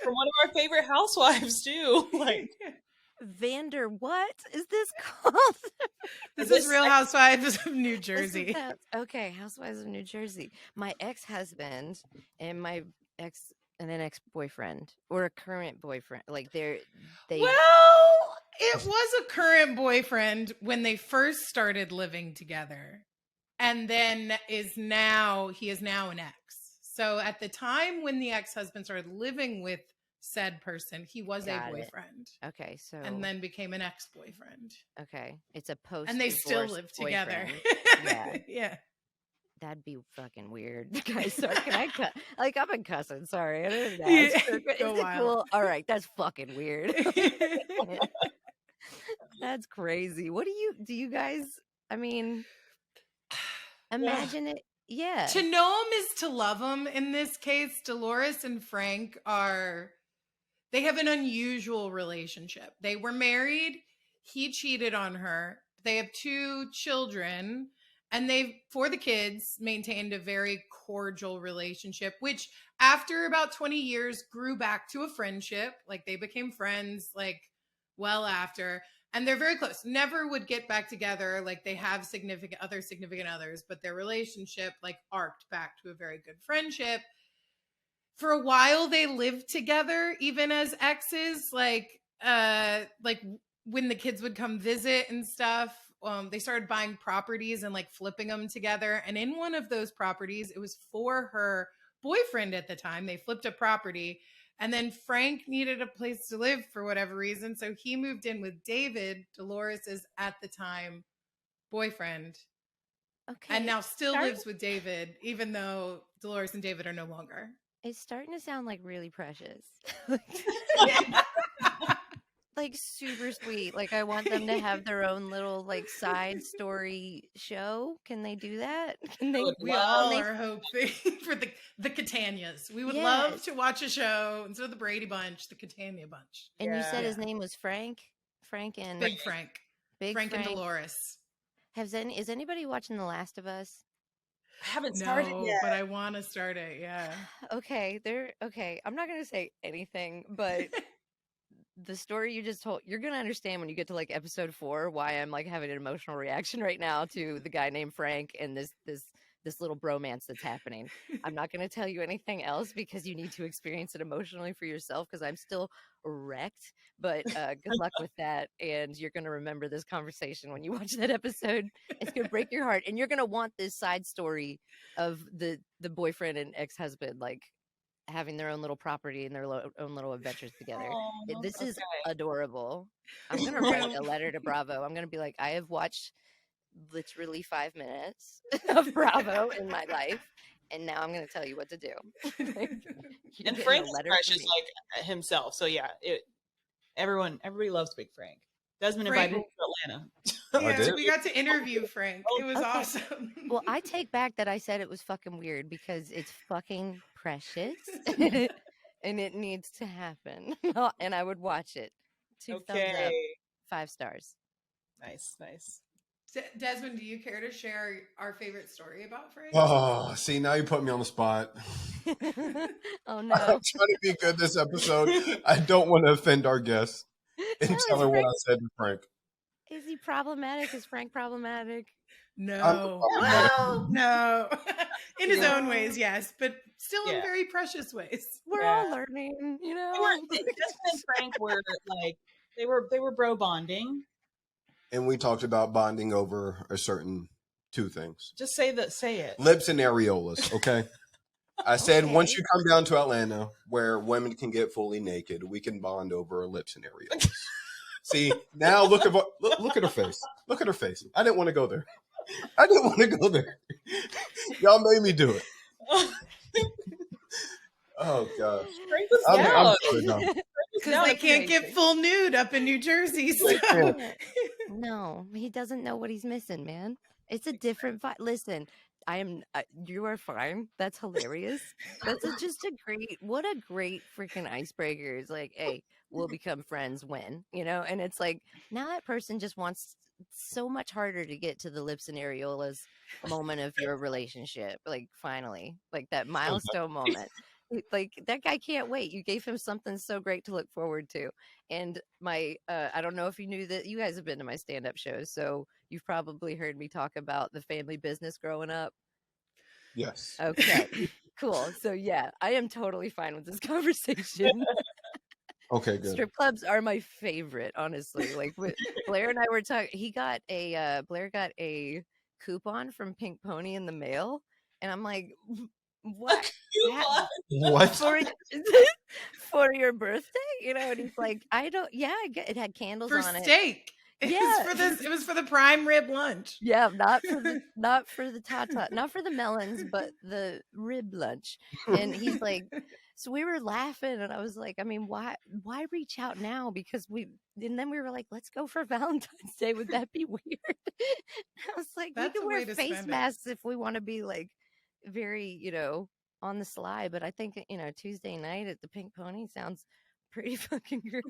Speaker 1: From one of our favorite housewives too. Like,
Speaker 2: Vander, what is this called?
Speaker 3: This is Real Housewives of New Jersey.
Speaker 2: Okay, Housewives of New Jersey. My ex-husband and my ex-boyfriend or a current boyfriend, like they.
Speaker 3: Well, it was a current boyfriend when they first started living together, and then he is now an ex. So at the time when the ex-husband started living with said person, he was a boyfriend.
Speaker 2: Okay, so
Speaker 3: and then became an ex-boyfriend.
Speaker 2: Okay, it's a post,
Speaker 3: and they still live together.
Speaker 2: Yeah,
Speaker 3: yeah.
Speaker 2: That'd be fucking weird. Guys, sorry, can I cut? Like, I've been cussing. Sorry, I didn't ask.
Speaker 3: Yeah,
Speaker 2: Is it cool? All right, that's fucking weird. That's crazy. What do you guys? I mean, imagine it. Yeah.
Speaker 3: To know him is to love him. In this case, Dolores and Frank they have an unusual relationship. They were married. He cheated on her. They have 2 children, and they've, for the kids, maintained a very cordial relationship, which after about 20 years grew back to a friendship. Like, they became friends, like, well after. And they're very close. Never would get back together. Like, they have significant others, but their relationship like arced back to a very good friendship. For a while, they lived together, even as exes. Like when the kids would come visit and stuff, they started buying properties and like flipping them together. And in one of those properties, it was for her boyfriend at the time. They flipped a property. And then Frank needed a place to live for whatever reason. So he moved in with David, Dolores's at the time boyfriend.
Speaker 2: Okay.
Speaker 3: And now still lives with David, even though Dolores and David are no longer.
Speaker 2: It's starting to sound like really precious. like super sweet. Like I want them to have their own little like side story show. Can they do that? Can they?
Speaker 1: would
Speaker 3: We
Speaker 1: love-
Speaker 3: all are hoping for the Catanias. We would love
Speaker 2: Yes.
Speaker 3: to watch a show instead of the Brady Bunch, the Catania Bunch.
Speaker 2: And you said
Speaker 1: Yeah.
Speaker 2: his name was Frank. Frank and
Speaker 3: Big Frank.
Speaker 2: Big
Speaker 3: Frank and Dolores.
Speaker 2: Is anybody watching The Last of Us?
Speaker 1: I haven't started
Speaker 3: No,
Speaker 1: yet.
Speaker 3: but I want to start it. Yeah.
Speaker 2: Okay, I'm not gonna say anything, but the story you just told, you're gonna understand when you get to like episode 4 why I'm like having an emotional reaction right now to the guy named Frank and this little bromance that's happening. I'm not gonna tell you anything else because you need to experience it emotionally for yourself because I'm still wrecked. But good luck with that, and you're gonna remember this conversation when you watch that episode. It's gonna break your heart, and you're gonna want this side story of the boyfriend and ex-husband like having their own little property and their own little adventures together.
Speaker 1: Oh,
Speaker 2: This is
Speaker 1: okay.
Speaker 2: adorable. I'm gonna write a letter to Bravo. I'm gonna be like, I have watched literally 5 minutes of Bravo in my life, and now I'm gonna tell you what to do. Like, you're
Speaker 1: And
Speaker 2: getting
Speaker 1: Frank
Speaker 2: a
Speaker 1: is
Speaker 2: letter from
Speaker 1: precious
Speaker 2: me.
Speaker 1: like himself. So yeah, everybody loves Big Frank. Desmond
Speaker 3: Frank-
Speaker 1: invited me to Atlanta.
Speaker 3: Yeah,
Speaker 4: did?
Speaker 3: we got to interview Frank. It was
Speaker 2: Okay.
Speaker 3: awesome.
Speaker 2: Well, I take back that I said it was fucking weird because it's fucking precious, and it needs to happen. And I would watch it. 2 thumbs up,
Speaker 1: Okay.
Speaker 2: 5 stars.
Speaker 1: Nice.
Speaker 3: Desmond, do you care to share our favorite story about Frank?
Speaker 4: Oh, see, now you put me on the spot.
Speaker 2: Oh
Speaker 4: I'm
Speaker 2: no!
Speaker 4: trying to be good this episode. I don't want to offend our guests and
Speaker 2: No,
Speaker 4: tell
Speaker 2: is
Speaker 4: her what
Speaker 2: Frank-
Speaker 4: I said to Frank.
Speaker 2: Is he problematic? Is Frank problematic?
Speaker 3: No.
Speaker 4: I'm-
Speaker 3: Well, no. In his
Speaker 2: Yeah.
Speaker 3: own ways, yes, but still in
Speaker 1: Yeah.
Speaker 3: very precious ways.
Speaker 2: We're
Speaker 1: Yeah.
Speaker 2: all learning, you know.
Speaker 1: Desmond and Frank were like they were bro bonding.
Speaker 4: And we talked about bonding over a certain 2 things.
Speaker 1: Just say it.
Speaker 4: Lips and areolas, okay? I said once
Speaker 2: Okay.
Speaker 4: you come down to Atlanta where women can get fully naked, we can bond over lips and areolas. See, now look at her face. Look at her face. I didn't want to go there. Y'all made me do it. Oh gosh.
Speaker 1: Frank was
Speaker 4: I'm
Speaker 1: down.
Speaker 4: sorry, no.
Speaker 3: Because they can't get full nude up in New Jersey. So.
Speaker 4: They can't.
Speaker 2: No, he doesn't know what he's missing, man. It's a different vibe. Listen, you are fine. That's hilarious. Just a great, what a great freaking icebreaker. It's like, hey, we'll become friends when, and it's like, now that person just wants so much harder to get to the lips and areolas moment of your relationship. Like, finally, like that milestone moment. Like that guy can't wait. You gave him something so great to look forward to. And my I don't know if you knew that you guys have been to my stand-up shows, so you've probably heard me talk about the family business growing up.
Speaker 4: Yes.
Speaker 2: Okay. Cool. So yeah, I am totally fine with this conversation.
Speaker 4: Okay, good.
Speaker 2: Strip clubs are my favorite, honestly. Like Blair and I were talking, Blair got a coupon from Pink Pony in the mail, and I'm like, what?
Speaker 4: What?
Speaker 2: For your birthday, and he's like, it had candles
Speaker 3: For
Speaker 2: on it.
Speaker 3: steak.
Speaker 2: Yeah.
Speaker 3: It was for the prime rib lunch.
Speaker 2: Yeah, not for the tata, not for the melons, but the rib lunch. And he's like, so we were laughing, and I was like, I mean, why reach out now? Because and then we were like, let's go for Valentine's Day. Would that be weird? I was like,
Speaker 3: That's
Speaker 2: we can
Speaker 3: a way
Speaker 2: wear
Speaker 3: to
Speaker 2: face
Speaker 3: spend it.
Speaker 2: masks if we want to be like very, on the sly. But I think, Tuesday night at the Pink Pony sounds pretty fucking great.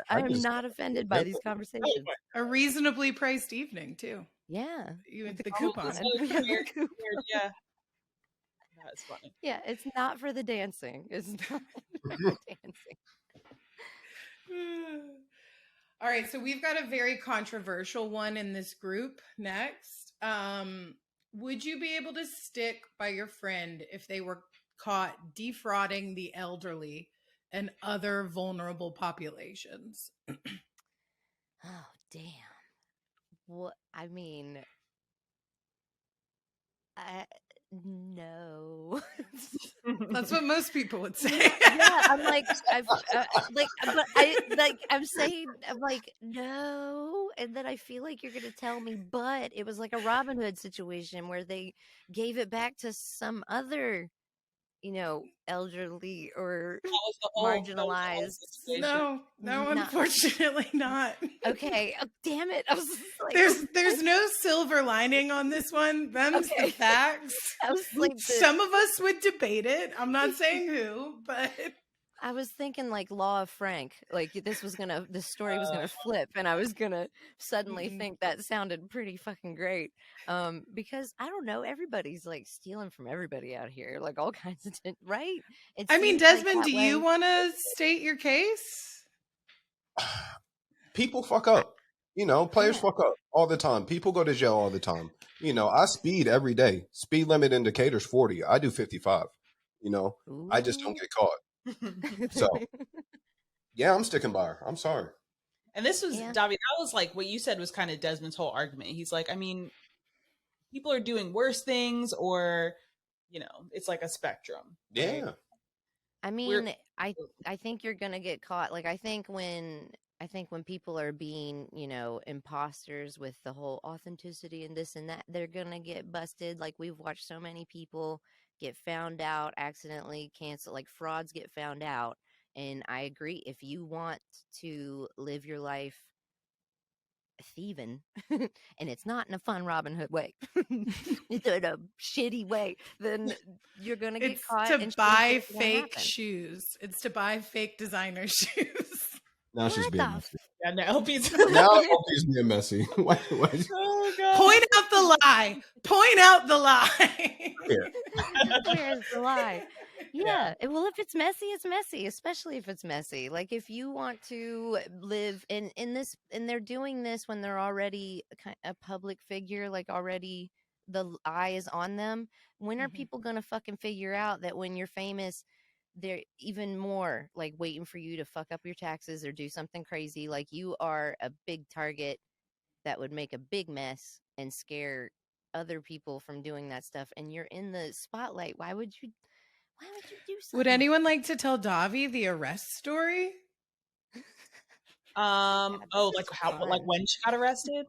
Speaker 2: I am not offended by these conversations.
Speaker 3: A reasonably priced evening, too.
Speaker 2: Yeah.
Speaker 3: With
Speaker 2: The
Speaker 3: the
Speaker 2: coupon.
Speaker 3: coupon.
Speaker 2: We have a coupon.
Speaker 1: Yeah. That's funny.
Speaker 2: Yeah, it's not for the dancing. It's not for the dancing.
Speaker 3: All right, so we've got a very controversial one in this group next. Would you be able to stick by your friend if they were caught defrauding the elderly and other vulnerable populations?
Speaker 2: Oh, damn. What? I mean, no.
Speaker 3: That's what most people would say.
Speaker 2: Yeah, I'm like, I'm saying, I'm like, no. And then I feel like you're going to tell me, but it was like a Robin Hood situation where they gave it back to some other elderly or
Speaker 1: That was the whole
Speaker 2: marginalized.
Speaker 1: situation.
Speaker 3: No,
Speaker 2: Not-
Speaker 3: unfortunately not.
Speaker 2: Okay. Oh, damn it. I was just like,
Speaker 3: There's no silver lining on this one. Them's the
Speaker 2: Okay.
Speaker 3: facts.
Speaker 2: I was like,
Speaker 3: Some of us would debate it. I'm not saying who, but
Speaker 2: I was thinking like Law of Frank, like the story was gonna flip, and I was gonna suddenly think that sounded pretty fucking great. Because I don't know, everybody's like stealing from everybody out here, like all kinds of right.
Speaker 3: I mean, Desmond, do you
Speaker 2: way.
Speaker 3: want to state your case?
Speaker 4: People fuck up. Players fuck up all the time. People go to jail all the time. I speed every day. Speed limit indicator's 40. I do 55. I just don't get caught. So, yeah, I'm sticking by her. I'm sorry.
Speaker 1: And this was, Davi, that was like what you said was kind of Desmond's whole argument. He's like, I mean, people are doing worse things, or, it's like a spectrum.
Speaker 4: Yeah.
Speaker 1: Right?
Speaker 2: I mean, I think you're gonna get caught. Like, I think when people are being, imposters with the whole authenticity and this and that, they're gonna get busted. Like, we've watched so many people get found out, accidentally canceled, like frauds get found out. And I agree, if you want to live your life thieving, and it's not in a fun Robin Hood way, it's in a shitty way, then you're gonna get caught.
Speaker 3: It's to buy fake shoes. It's to buy fake designer shoes.
Speaker 4: Now she's being messy.
Speaker 1: Yeah, now he's
Speaker 4: being messy. Why?
Speaker 1: Oh, God.
Speaker 3: Point out the lie. Point out the lie.
Speaker 2: Where's the lie? Yeah. Well, if it's messy, it's messy, especially if it's messy. Like, if you want to live in this, and they're doing this when they're already a public figure, like already the eye is on them. When are people going to fucking figure out that when you're famous, they're even more like waiting for you to fuck up your taxes or do something crazy? Like, you are a big target that would make a big mess and scare other people from doing that stuff, and you're in the spotlight. Why would you do something?
Speaker 3: Would anyone like to tell Davi the arrest story?
Speaker 1: Like when she got arrested?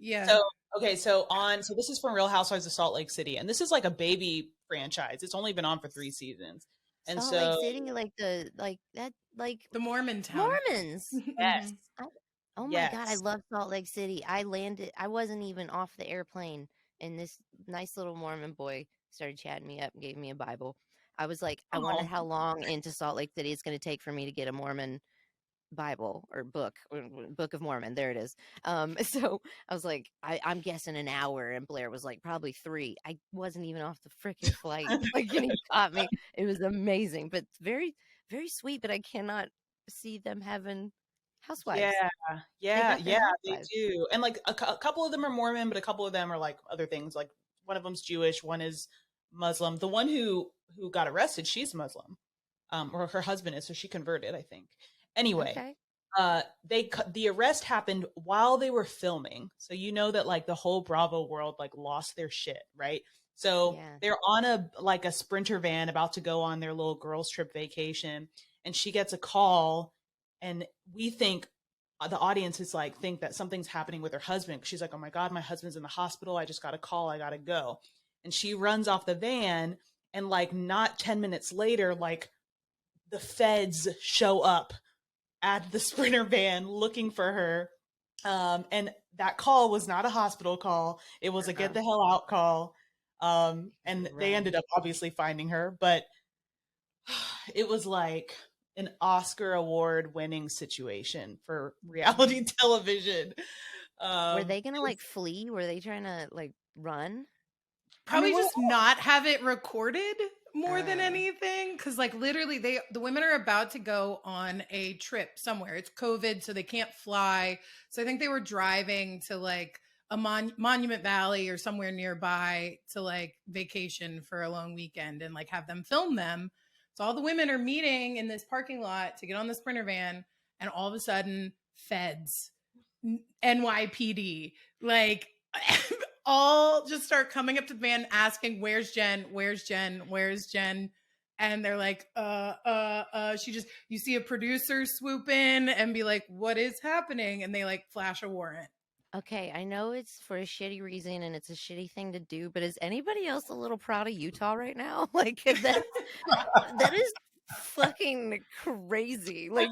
Speaker 3: Yeah.
Speaker 1: So this is from Real Housewives of Salt Lake City, and this is like a baby franchise. It's only been on for 3 seasons. And
Speaker 2: Salt Lake City, the
Speaker 3: Mormon town.
Speaker 2: Mormons.
Speaker 1: Yes.
Speaker 2: Oh my God, I love Salt Lake City. I wasn't even off the airplane, and this nice little Mormon boy started chatting me up and gave me a Bible. I was like, I wonder how long into Salt Lake City it's going to take for me to get a Mormon Bible or Book of Mormon. There it is. So I was like, I'm guessing an hour, and Blair was like, probably 3. I wasn't even off the freaking flight. Like, and he caught me. It was amazing, but very, very sweet. But I cannot see them having housewives.
Speaker 1: Yeah, they do. And like a couple of them are Mormon, but a couple of them are like other things. Like one of them's Jewish, one is Muslim. The one who got arrested, she's Muslim, or her husband is, so she converted, I think. Anyway, the arrest happened while they were filming, so that like the whole Bravo world like lost their shit, right? So they're on a Sprinter van about to go on their little girls trip vacation, and she gets a call, and we think the audience is like think that something's happening with her husband. She's like, oh my God, my husband's in the hospital. I just got a call. I gotta go. And she runs off the van, and like not 10 minutes later, like the feds show up at the Sprinter van looking for her. And that call was not a hospital call. It was a get the hell out call. And they ended up obviously finding her, but it was like an Oscar award winning situation for reality television.
Speaker 2: Were they going to like flee? Were they trying to like run?
Speaker 3: Probably just not have it recorded more than anything, because like literally the women are about to go on a trip somewhere. It's COVID, so they can't fly. So I think they were driving to like a Monument Valley or somewhere nearby to like vacation for a long weekend and like have them film them. So all the women are meeting in this parking lot to get on the Sprinter van, and all of a sudden feds, NYPD, like all just start coming up to the van asking, where's Jen? Where's Jen? Where's Jen? And they're like, you see a producer swoop in and be like, what is happening? And they like flash a warrant.
Speaker 2: Okay, I know it's for a shitty reason and it's a shitty thing to do, but is anybody else a little proud of Utah right now? Like that is fucking crazy. Like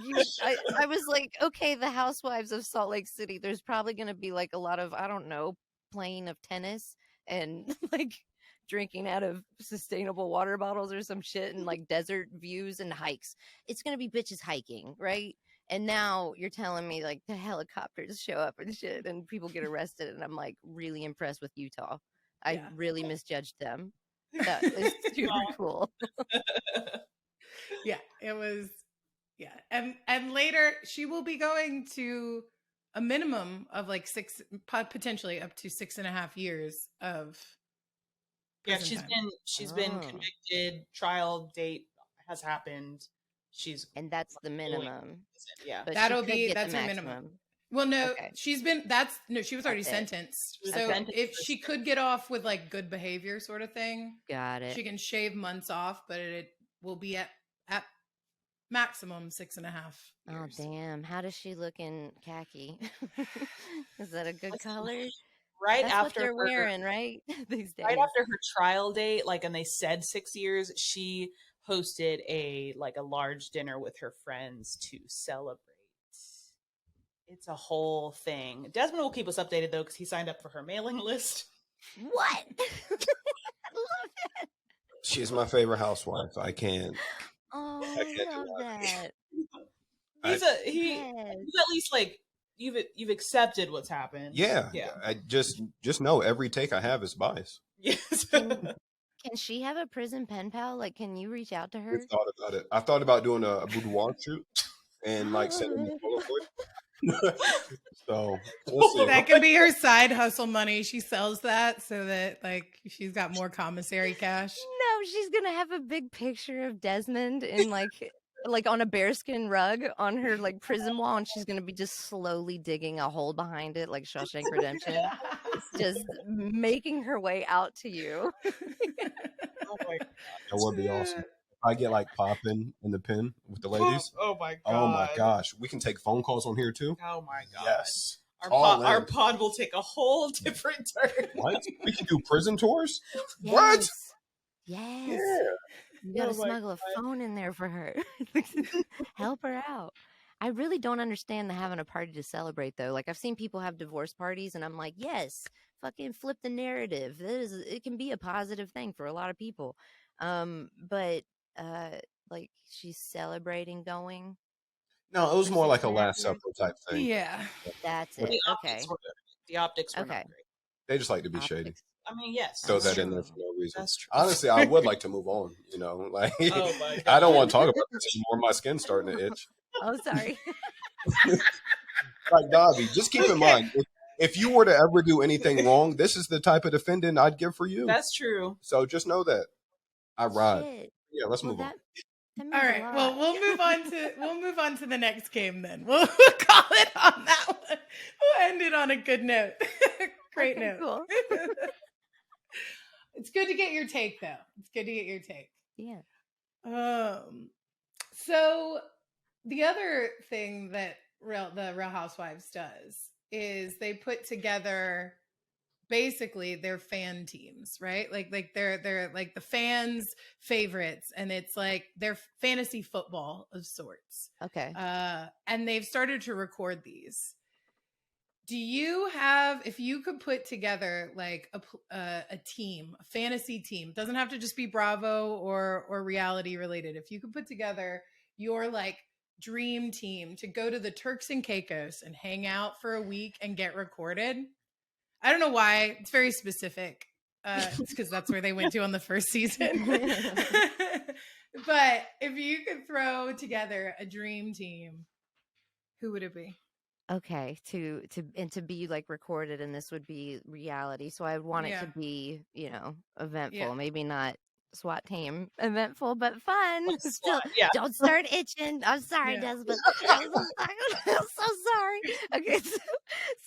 Speaker 2: I was like, okay, the housewives of Salt Lake City, there's probably gonna be like a lot of, I don't know, playing of tennis and like drinking out of sustainable water bottles or some shit and like desert views and hikes. It's gonna be bitches hiking, right? And now you're telling me like the helicopters show up and shit and people get arrested. And I'm like really impressed with Utah. I
Speaker 3: Yeah.
Speaker 2: really misjudged them. That is super cool.
Speaker 3: Yeah, it was. Yeah, and later she will be going to a minimum of like potentially up to 6.5 years of
Speaker 1: Yeah,
Speaker 3: prison time.
Speaker 1: she's been
Speaker 2: Oh.
Speaker 1: convicted. Trial date has happened. She's
Speaker 2: And that's the
Speaker 1: going
Speaker 2: minimum.
Speaker 1: yeah.
Speaker 2: But
Speaker 3: That'll
Speaker 2: she could
Speaker 3: be
Speaker 2: get
Speaker 3: that's
Speaker 2: the
Speaker 3: her
Speaker 2: maximum.
Speaker 3: minimum. Well, no,
Speaker 2: Okay.
Speaker 3: she was already
Speaker 2: That's it.
Speaker 3: sentenced.
Speaker 1: She was
Speaker 3: So
Speaker 1: sentenced
Speaker 3: if
Speaker 1: for
Speaker 3: she could get off with like good behavior sort of thing,
Speaker 2: Got it.
Speaker 3: she can shave months off, but it will be at maximum 6.5
Speaker 2: Oh
Speaker 3: years.
Speaker 2: damn! How does she look in khaki? Is that a good color?
Speaker 1: right
Speaker 2: That's what
Speaker 1: after
Speaker 2: they're
Speaker 1: her
Speaker 2: wearing, right? These days.
Speaker 1: right after her trial date, like, and they said 6 years, she hosted a large dinner with her friends to celebrate. It's a whole thing. Desmond will keep us updated though, because he signed up for her mailing list.
Speaker 2: What? I love that.
Speaker 4: She's my favorite housewife. I can't.
Speaker 2: Oh,
Speaker 4: I can't
Speaker 2: I love
Speaker 4: do
Speaker 2: that.
Speaker 1: He's
Speaker 2: Yes.
Speaker 1: at least like you've accepted what's happened.
Speaker 4: Yeah,
Speaker 1: Yeah.
Speaker 4: I just know every take I have is biased.
Speaker 1: Yes.
Speaker 2: Can she have a prison pen pal? Like, can you reach out to
Speaker 4: We've
Speaker 2: her?
Speaker 4: thought about it. I thought about doing a boudoir shoot and like sending the Polaroid. So we'll see.
Speaker 3: That can be her side hustle money. She sells that so that like she's got more commissary cash.
Speaker 2: No, she's gonna have a big picture of Desmond in like on a bearskin rug on her like prison wall, and she's gonna be just slowly digging a hole behind it, like Shawshank Redemption, just making her way out to you.
Speaker 1: Oh my
Speaker 4: That would be awesome. If I get like popping in the pen with the ladies.
Speaker 1: Oh my god.
Speaker 4: Oh my gosh. We can take phone calls on here too.
Speaker 1: Oh my god.
Speaker 4: Yes.
Speaker 1: Our pod will take a whole different turn.
Speaker 4: What? We can do prison tours?
Speaker 2: Yes.
Speaker 4: What?
Speaker 2: Yes.
Speaker 4: Yeah.
Speaker 2: You gotta
Speaker 1: Oh my
Speaker 2: smuggle a phone in there for her. Help her out. I really don't understand the having a party to celebrate though. Like I've seen people have divorce parties and I'm like, yes, fucking flip the narrative. It can be a positive thing for a lot of people. But like she's celebrating going.
Speaker 4: No, it was more like a
Speaker 2: 6.5
Speaker 4: Last
Speaker 2: years?
Speaker 4: Supper type thing.
Speaker 3: Yeah.
Speaker 2: That's
Speaker 4: The
Speaker 2: it.
Speaker 1: optics
Speaker 2: Okay.
Speaker 1: were good. The optics were
Speaker 2: Okay.
Speaker 1: not great.
Speaker 4: They just like to be shady.
Speaker 1: Optics. I mean, yes.
Speaker 4: Throw
Speaker 1: that's
Speaker 4: that in
Speaker 1: true.
Speaker 4: there for no reason.
Speaker 1: That's true.
Speaker 4: Honestly, I would like to move on, like
Speaker 1: Oh my god.
Speaker 4: I don't want to talk about this anymore. My skin's starting to itch.
Speaker 2: Oh, sorry.
Speaker 4: Like Davi, just keep in mind, if you were to ever do anything wrong, this is the type of defendant I'd give for you.
Speaker 1: That's true.
Speaker 4: So just know that. I ride.
Speaker 2: Shit.
Speaker 4: Yeah, let's
Speaker 2: Well,
Speaker 4: move on.
Speaker 2: that means
Speaker 3: All
Speaker 2: a
Speaker 3: right.
Speaker 2: lot.
Speaker 3: Well, we'll move on to the next game then. We'll call it on that one. We'll end it on a good note. Great
Speaker 2: Okay,
Speaker 3: note.
Speaker 2: cool.
Speaker 3: It's good to get your take though. It's good to get your take.
Speaker 2: Yeah.
Speaker 3: So the other thing that the Real Housewives does is they put together basically their fan teams, right? Like they're like the fans' favorites, and it's like their fantasy football of sorts.
Speaker 2: Okay.
Speaker 3: And they've started to record these. Do you have, if you could put together like a team, a fantasy team, it doesn't have to just be Bravo or reality related. If you could put together your like dream team to go to the Turks and Caicos and hang out for a week and get recorded. I don't know why. It's very specific. It's because that's where they went to on the first season. But if you could throw together a dream team, who would it be?
Speaker 2: Okay, to be like recorded, and this would be reality. So I would want it to be, eventful.
Speaker 3: Yeah.
Speaker 2: Maybe not SWAT team eventful, but fun.
Speaker 1: Like
Speaker 2: Still,
Speaker 1: SWAT, yeah.
Speaker 2: don't start itching. I'm sorry,
Speaker 3: Yeah.
Speaker 2: Desmond. I'm so sorry. Okay,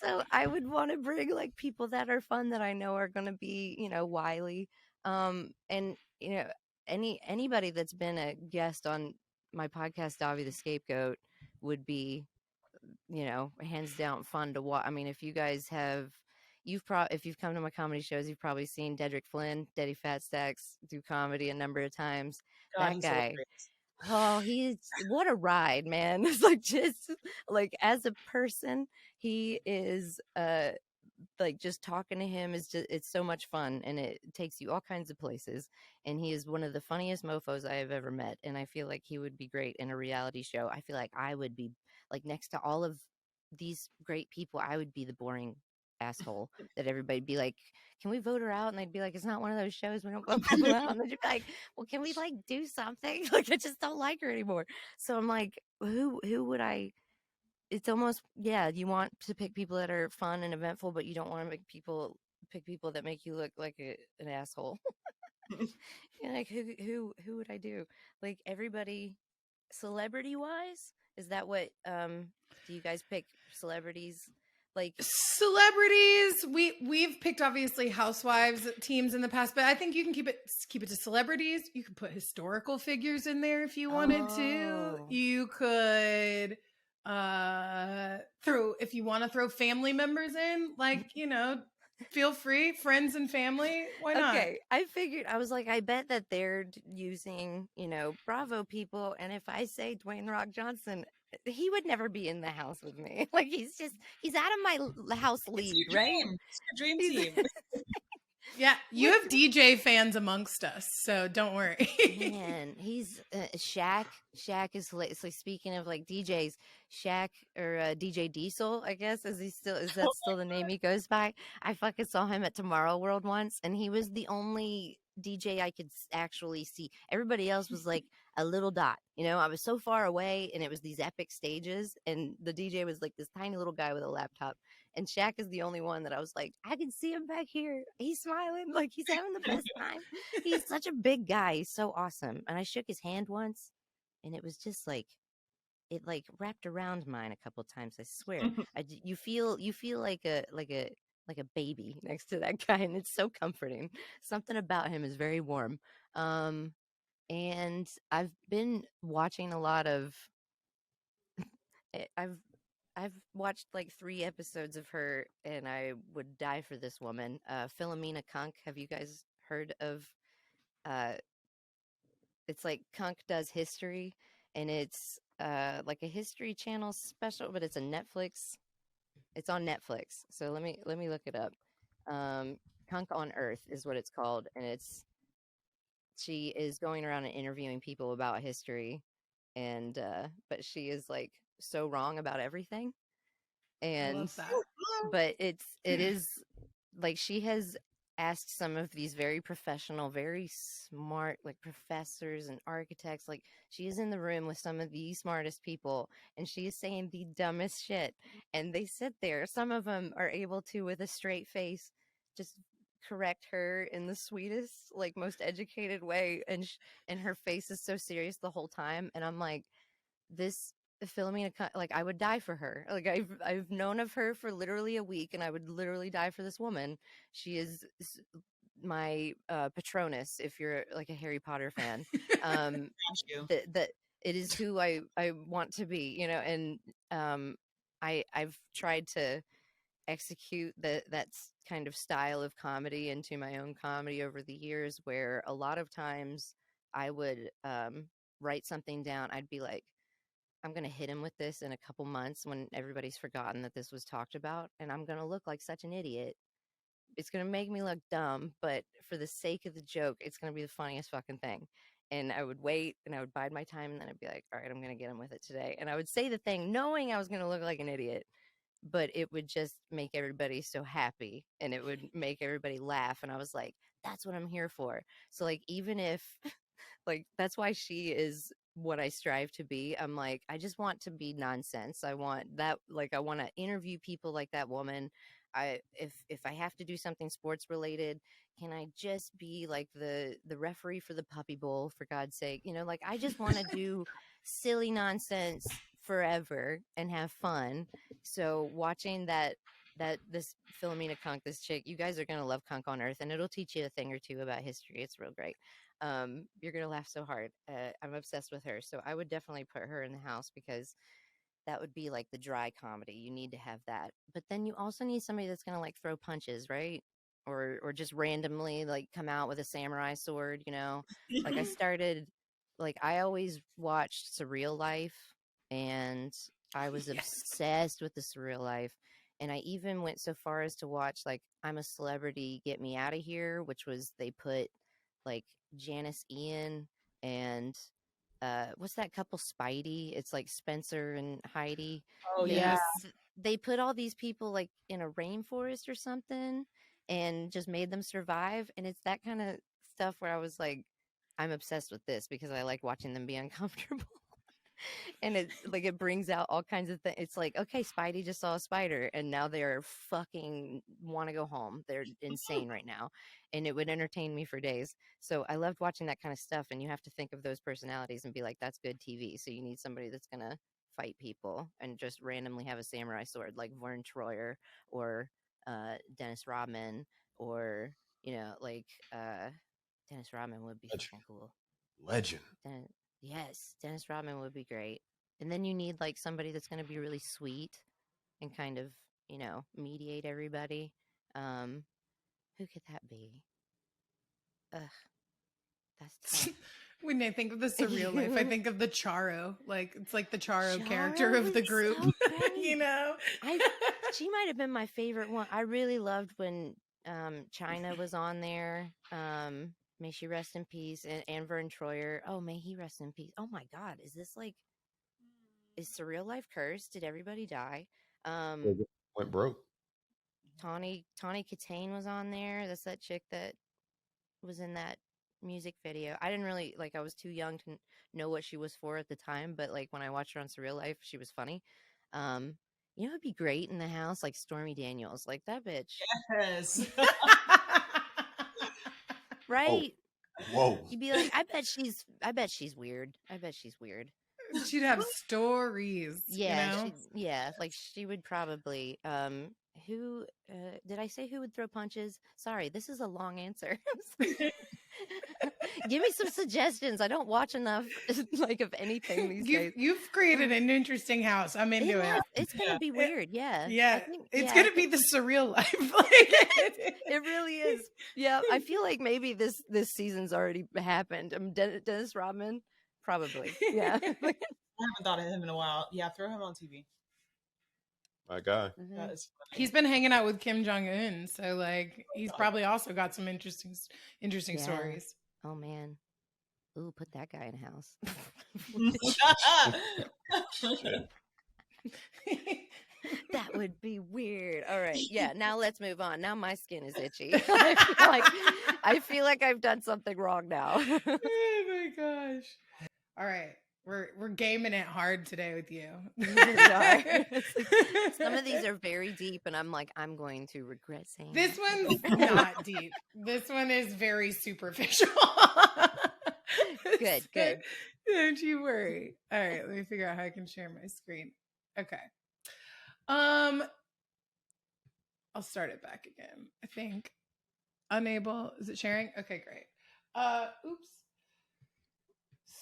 Speaker 2: so I would want to bring like people that are fun that I know are going to be, wily. And anybody that's been a guest on my podcast, Davi the Scapegoat, would be hands down fun to watch. I mean, if you guys have, if you've come to my comedy shows, you've probably seen Dedrick Flynn, Daddy Fat Stacks, do comedy a number of times.
Speaker 1: God,
Speaker 2: That
Speaker 1: he's
Speaker 2: guy,
Speaker 1: hilarious.
Speaker 2: oh, what a ride, man. It's like, just like, as a person, he is like, just talking to him is just, it's so much fun, and it takes you all kinds of places, and he is one of the funniest mofos I have ever met, and I feel like he would be great in a reality show. I feel like I would be, like, next to all of these great people, I would be the boring asshole that everybody'd be like, can we vote her out? And they'd be like, it's not one of those shows, we don't vote people out. And they'd be like, well, can we, like, do something? Like, I just don't like her anymore. So I'm like, who would I, it's almost, yeah, you want to pick people that are fun and eventful, but you don't want to pick people that make you look like an asshole. Like, who would I do? Like, everybody, celebrity wise, is that what do you guys pick celebrities? Like,
Speaker 3: celebrities, we've picked obviously housewives teams in the past, but I think you can keep it to celebrities. You could put historical figures in there if you wanted to. You could if you want to throw family members in, like, feel free, friends and family, why not?
Speaker 2: Okay, I figured, I was like, I bet that they're using, Bravo people, and if I say Dwayne The Rock Johnson, he would never be in the house with me. Like, he's out of my house league, right?
Speaker 1: It's your dream team.
Speaker 3: Yeah, you have DJ fans amongst us, so don't worry.
Speaker 2: Man, he's Shaq. Shaq is hilarious. So, speaking of, like, DJs, Shaq, or DJ Diesel, I guess, is that still the name he goes by? I fucking saw him at Tomorrow World once, and he was the only DJ I could actually see. Everybody else was like a little dot. I was so far away, and it was these epic stages, and the DJ was like this tiny little guy with a laptop. And Shaq is the only one that I was like, I can see him back here. He's smiling, like he's having the best time. He's such a big guy. He's so awesome. And I shook his hand once, and it was just like, it like wrapped around mine a couple times. I swear. You feel like a baby next to that guy, and it's so comforting. Something about him is very warm. And I've been watching a lot of. I've watched like 3 episodes of her, and I would die for this woman. Philomena Kunk. Have you guys heard of? It's like Kunk Does History, and it's like a History Channel special, but it's a Netflix. It's on Netflix. So let me look it up. Kunk on Earth is what it's called, and she is going around and interviewing people about history, and but she is like so wrong about everything. And
Speaker 3: I love that.
Speaker 2: But it is like, she has asked some of these very professional, very smart, like, professors and architects. Like, she is in the room with some of the smartest people, and she is saying the dumbest shit, and they sit there. Some of them are able to, with a straight face, just correct her in the sweetest, like, most educated way, and her face is so serious the whole time, and I'm like, this Philomena, like, I would die for her. Like, I've known of her for literally a week, and I would literally die for this woman. She is my Patronus, if you're like a Harry Potter fan. That it is who I want to be, and I've tried to execute that kind of style of comedy into my own comedy over the years, where a lot of times I would write something down. I'd be like, I'm going to hit him with this in a couple months when everybody's forgotten that this was talked about, and I'm going to look like such an idiot. It's going to make me look dumb, but for the sake of the joke, it's going to be the funniest fucking thing. And I would wait, and I would bide my time, and then I'd be like, all right, I'm going to get him with it today. And I would say the thing knowing I was going to look like an idiot, but it would just make everybody so happy, and it would make everybody laugh. And I was like, that's what I'm here for. So, like, even if like, that's why she is what I strive to be. I'm like, I just want to be nonsense. I want that, like, I want to interview people like that woman. If I have to do something sports related, can I just be like the referee for the Puppy Bowl, for God's sake? Like, I just want to do silly nonsense forever and have fun. So watching this Philomena Kunk, this chick, you guys are gonna love Kunk on Earth, and it'll teach you a thing or two about history. It's real great. You're gonna laugh so hard. I'm obsessed with her, so I would definitely put her in the house, because that would be like the dry comedy. You need to have that. But then you also need somebody that's going to like throw punches, right? Or just randomly like come out with a samurai sword, you know? Like I always watched Surreal Life, and I was obsessed with the Surreal Life. And I even went so far as to watch like I'm a Celebrity, Get Me Out of Here, which was they put like Janice Ian and what's that couple Spidey? It's like Spencer and Heidi.
Speaker 1: Oh yeah.
Speaker 2: They put all these people like in a rainforest or something and just made them survive. And it's that kind of stuff where I was like, I'm obsessed with this because I like watching them be uncomfortable. And it brings out all kinds of things. It's like, okay, Spidey just saw a spider and now they're fucking want to go home. They're insane right now. And it would entertain me for days. So I loved watching that kind of stuff. And you have to think of those personalities and be like, that's good TV. So you need somebody that's going to fight people and just randomly have a samurai sword like Vern Troyer or Dennis Rodman or, Dennis Rodman would be fucking cool.
Speaker 4: Legend.
Speaker 2: Yes, Dennis Rodman would be great. And then you need like somebody that's going to be really sweet and kind of, mediate everybody. Who could that be? Ugh, that's tough.
Speaker 3: When I think of the Surreal Life, I think of the Charo. Like it's like the Charo character
Speaker 2: Charo
Speaker 3: of the
Speaker 2: is
Speaker 3: group.
Speaker 2: so great.
Speaker 3: She
Speaker 2: might have been my favorite one. I really loved when China was on there. May she rest in peace. And Vern Troyer. Oh, may he rest in peace. Oh my God. Is Surreal Life cursed? Did everybody die?
Speaker 4: Went broke.
Speaker 2: Tawny Katane was on there. That's that chick that was in that music video. I didn't really I was too young to know what she was for at the time, but like when I watched her on Surreal Life, she was funny. It'd be great in the house, like Stormy Daniels, like that bitch.
Speaker 1: Yes.
Speaker 2: Right?
Speaker 4: Whoa.
Speaker 2: You'd be like, I bet she's weird. I bet she's weird.
Speaker 3: She'd have stories.
Speaker 2: Yeah, she would probably. Who did I say who would throw punches? Sorry, this is a long answer. Give me some suggestions. I don't watch enough of anything these days.
Speaker 3: You've created an interesting house. I'm into it.
Speaker 2: It's gonna be weird. Yeah.
Speaker 3: It's gonna be the Surreal Life.
Speaker 2: It really is. Yeah, I feel like maybe this season's already happened. Dennis Rodman, probably. Yeah.
Speaker 1: I haven't thought of him in a while. Yeah, throw him on TV.
Speaker 4: My guy.
Speaker 2: Mm-hmm.
Speaker 1: That is funny.
Speaker 3: He's been hanging out with Kim Jong-un, so he's probably also got some interesting stories.
Speaker 2: Oh man. Ooh, put that guy in a house. That would be weird. All right. Yeah, now let's move on. Now my skin is itchy. I feel like I've done something wrong now.
Speaker 3: Oh my gosh. All right. We're gaming it hard today with you.
Speaker 2: Some of these are very deep, and I'm like, I'm going to regret saying
Speaker 3: this one's not deep. This one is very superficial.
Speaker 2: Good.
Speaker 3: Don't you worry. All right, let me figure out how I can share my screen. Okay. I'll start it back again. I think. Unable. Is it sharing? Okay, great. Oops.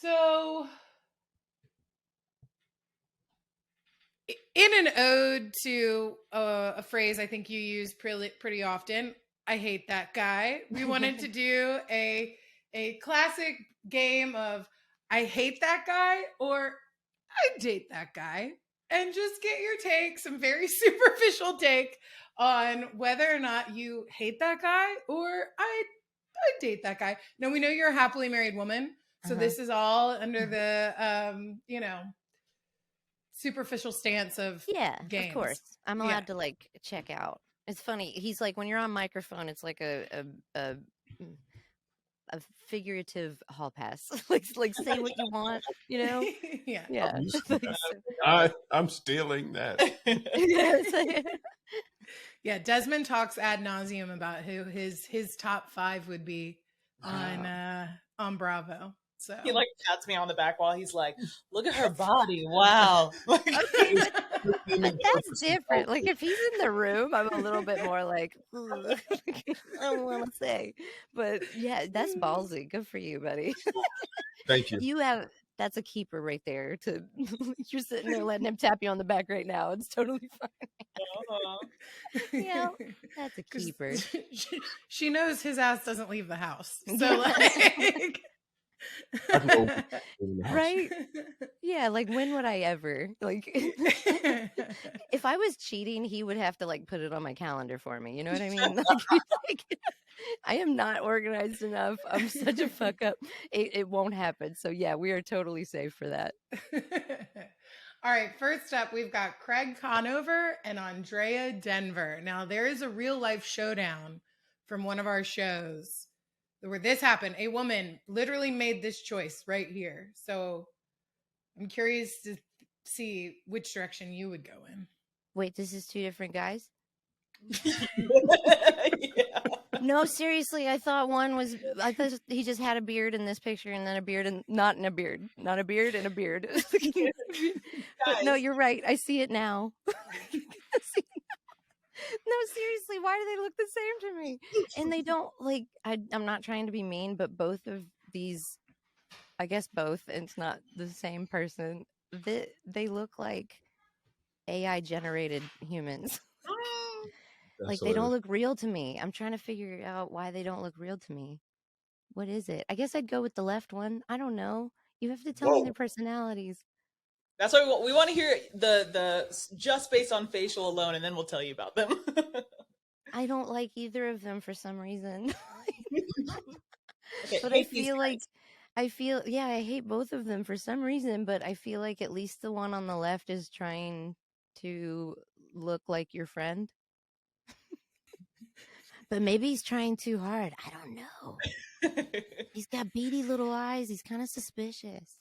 Speaker 3: So in an ode to a phrase I think you use pretty often, I hate that guy. We wanted to do a classic game of I hate that guy or I date that guy, and just get your take, some very superficial take on whether or not you hate that guy or I date that guy. Now we know you're a happily married woman, so this is all under the superficial stance of games.
Speaker 2: Of course. I'm allowed to check out. It's funny. He's like, when you're on microphone, it's like a figurative hall pass. like say what you want,
Speaker 3: Yeah.
Speaker 4: I'm stealing that.
Speaker 3: Yeah, Desmond talks ad nauseum about who his top 5 would be on Bravo. So
Speaker 1: he pats me on the back while he's like, "Look at her body! Wow."
Speaker 2: But that's different. Like if he's in the room, I'm a little bit more like, I don't want to say. But yeah, that's ballsy. Good for you, buddy.
Speaker 4: Thank you.
Speaker 2: that's a keeper right there. To you're sitting there letting him tap you on the back right now. It's totally fine. Yeah, that's a
Speaker 3: 'Cause
Speaker 2: keeper.
Speaker 3: she knows his ass doesn't leave the house. So
Speaker 2: Yeah.
Speaker 3: like
Speaker 4: I can go in the house.
Speaker 2: Right? Yeah, like when would I ever? Like if I was cheating, he would have to like put it on my calendar for me. You know what I mean? Like, I am not organized enough. I'm such a fuck up. It won't happen. So yeah, we are totally safe for that.
Speaker 3: All right, first up, we've got Craig Conover and Andrea Denver. Now, there is a real life showdown from one of our shows where this happened. A woman literally made this choice right here. So I'm curious to see which direction you would go in.
Speaker 2: Wait, this is 2 different guys?
Speaker 1: Yeah.
Speaker 2: No, seriously, I thought he just had a beard in this picture and then a beard and not in a beard. Not a beard and a beard. But no,
Speaker 1: Guys.
Speaker 2: you're right. I see it now. No, seriously, why do they look the same to me? And they don't like I'm not trying to be mean, but both of these, I guess both, it's not the same person. They look like AI generated humans. Like they don't look real to me. I'm trying to figure out why they don't look real to me. What is it? I guess I'd go with the left one. I don't know. You have to tell me their personalities.
Speaker 1: That's why we want to hear the just based on facial alone, and then we'll tell you about them.
Speaker 2: I don't like either of them for some reason.
Speaker 1: Okay,
Speaker 2: But I feel I hate both of them for some reason, but I feel like at least the one on the left is trying to look like your friend. But maybe he's trying too hard. I don't know. He's got beady little eyes. He's kind of suspicious.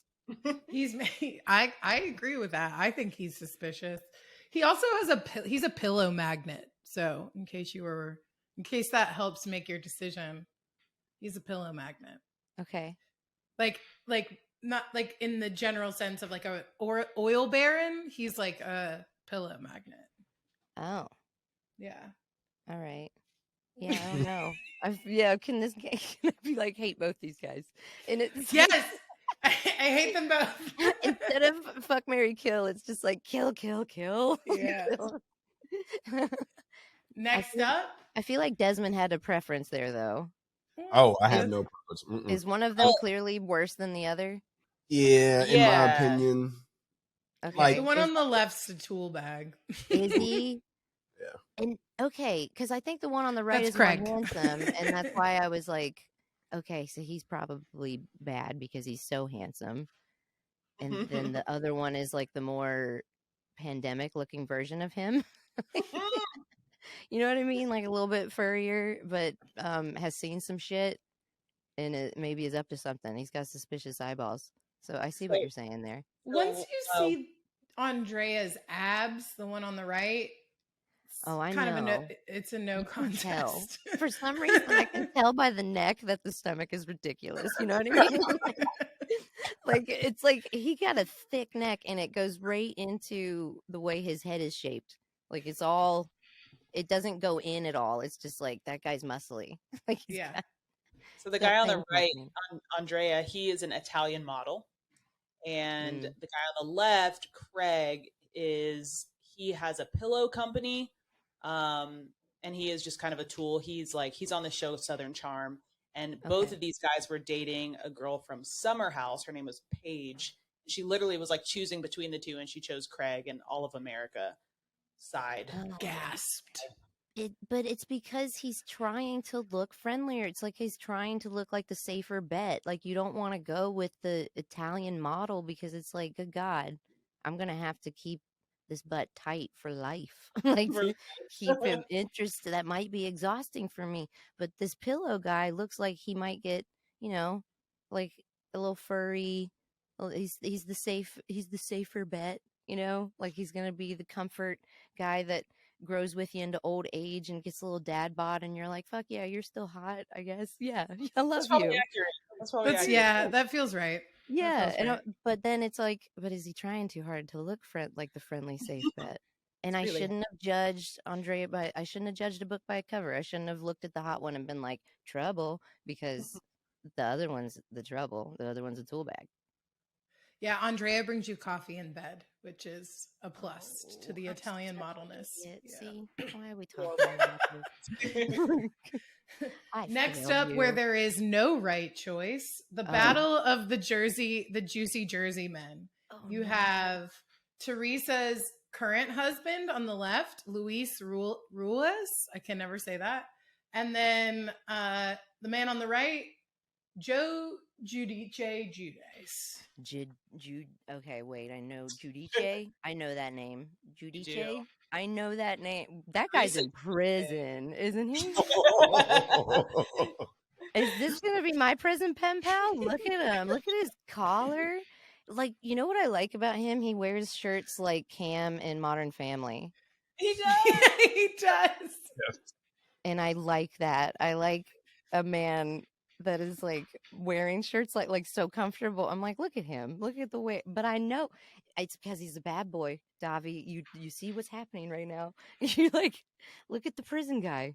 Speaker 3: I agree with that. I think he's suspicious. He also has he's a pillow magnet. So in case that helps make your decision, he's a pillow magnet.
Speaker 2: Okay.
Speaker 3: Like not like in the general sense of like a oil baron. He's like a pillow magnet.
Speaker 2: Oh.
Speaker 3: Yeah.
Speaker 2: All right. Yeah, I don't know. Can this can I be like hate both these guys? And it's
Speaker 3: Yes. I hate them both.
Speaker 2: instead of fuck, marry, kill, it's just like kill, kill, kill.
Speaker 3: Yeah. Next up.
Speaker 2: I feel like Desmond had a preference there though.
Speaker 4: Oh, I have no preference.
Speaker 2: Is one of them clearly worse than the other?
Speaker 4: Yeah, in my opinion.
Speaker 2: Okay.
Speaker 3: Like, the one on the left's a tool bag.
Speaker 2: Is he?
Speaker 4: Yeah.
Speaker 2: And okay, because I think the one on the right is
Speaker 3: Craig.
Speaker 2: more handsome, and that's why I was like, okay, so he's probably bad because he's so handsome. And then the other one is like the more pandemic looking version of him. You know what I mean? Like a little bit furrier, but has seen some shit and it maybe is up to something. He's got suspicious eyeballs. So I see what you're saying there.
Speaker 3: Once you see Andrea's abs, the one on the right,
Speaker 2: oh, I
Speaker 3: kind
Speaker 2: know.
Speaker 3: Of it's a no contest.
Speaker 2: For some reason, I can tell by the neck that the stomach is ridiculous. You know what I mean? Like it's like he got a thick neck and it goes right into the way his head is shaped. Like it doesn't go in at all. It's just like that guy's muscly. Like
Speaker 1: so the guy on the right, Andrea, he is an Italian model. And the guy on the left, Craig, he has a pillow company. And he is just kind of a tool. He's on the show Southern Charm. And both of these guys were dating a girl from Summer House. Her name was Paige. She literally was like choosing between the two, and she chose Craig, and all of America sighed.
Speaker 3: Gasped.
Speaker 2: But it's because he's trying to look friendlier. It's like he's trying to look like the safer bet. Like you don't want to go with the Italian model because it's like, good God, I'm going to have to keep this butt tight for life. Like to keep him interested. That might be exhausting for me. But this pillow guy looks like he might get, like a little furry. He's the safer bet, like he's going to be the comfort guy that grows with you into old age and gets a little dad bod, and you're like, fuck yeah, you're still hot, I guess. Yeah, I love you.
Speaker 1: Accurate. That's probably accurate.
Speaker 3: Yeah, that feels right.
Speaker 2: Yeah, but then it's like, but is he trying too hard to look like the friendly, safe bet? And I shouldn't have judged Andrea I shouldn't have judged a book by a cover. I shouldn't have looked at the hot one and been like, trouble, because the other one's the trouble. The other one's a tool bag.
Speaker 3: Yeah, Andrea brings you coffee in bed, which is a plus to the
Speaker 2: I'm
Speaker 3: Italian
Speaker 2: such an
Speaker 3: modelness.
Speaker 2: idiot.
Speaker 3: Yeah.
Speaker 2: See, why are we talking about this? I
Speaker 3: Next
Speaker 2: failed
Speaker 3: up, where
Speaker 2: you.
Speaker 3: there is no right choice, the battle of the juicy Jersey men.
Speaker 2: Oh,
Speaker 3: You
Speaker 2: no.
Speaker 3: have Teresa's current husband on the left, Luis Ruiz. I can never say that. And then the man on the right, Joe Judice.
Speaker 2: Okay, wait. I know Judice. I know that name. Judice. I know that name. That guy's in prison, isn't he? Is this gonna be my prison pen pal? Look at him. Look at his collar. Like, you know what I like about him? He wears shirts like Cam in Modern Family.
Speaker 1: He does.
Speaker 3: Yeah, he does.
Speaker 2: And I like that. I like a man that is like wearing shirts like so comfortable. I'm like, look at him. Look at the way. But I know it's because he's a bad boy, Davi. You see what's happening right now. You like look at the prison guy.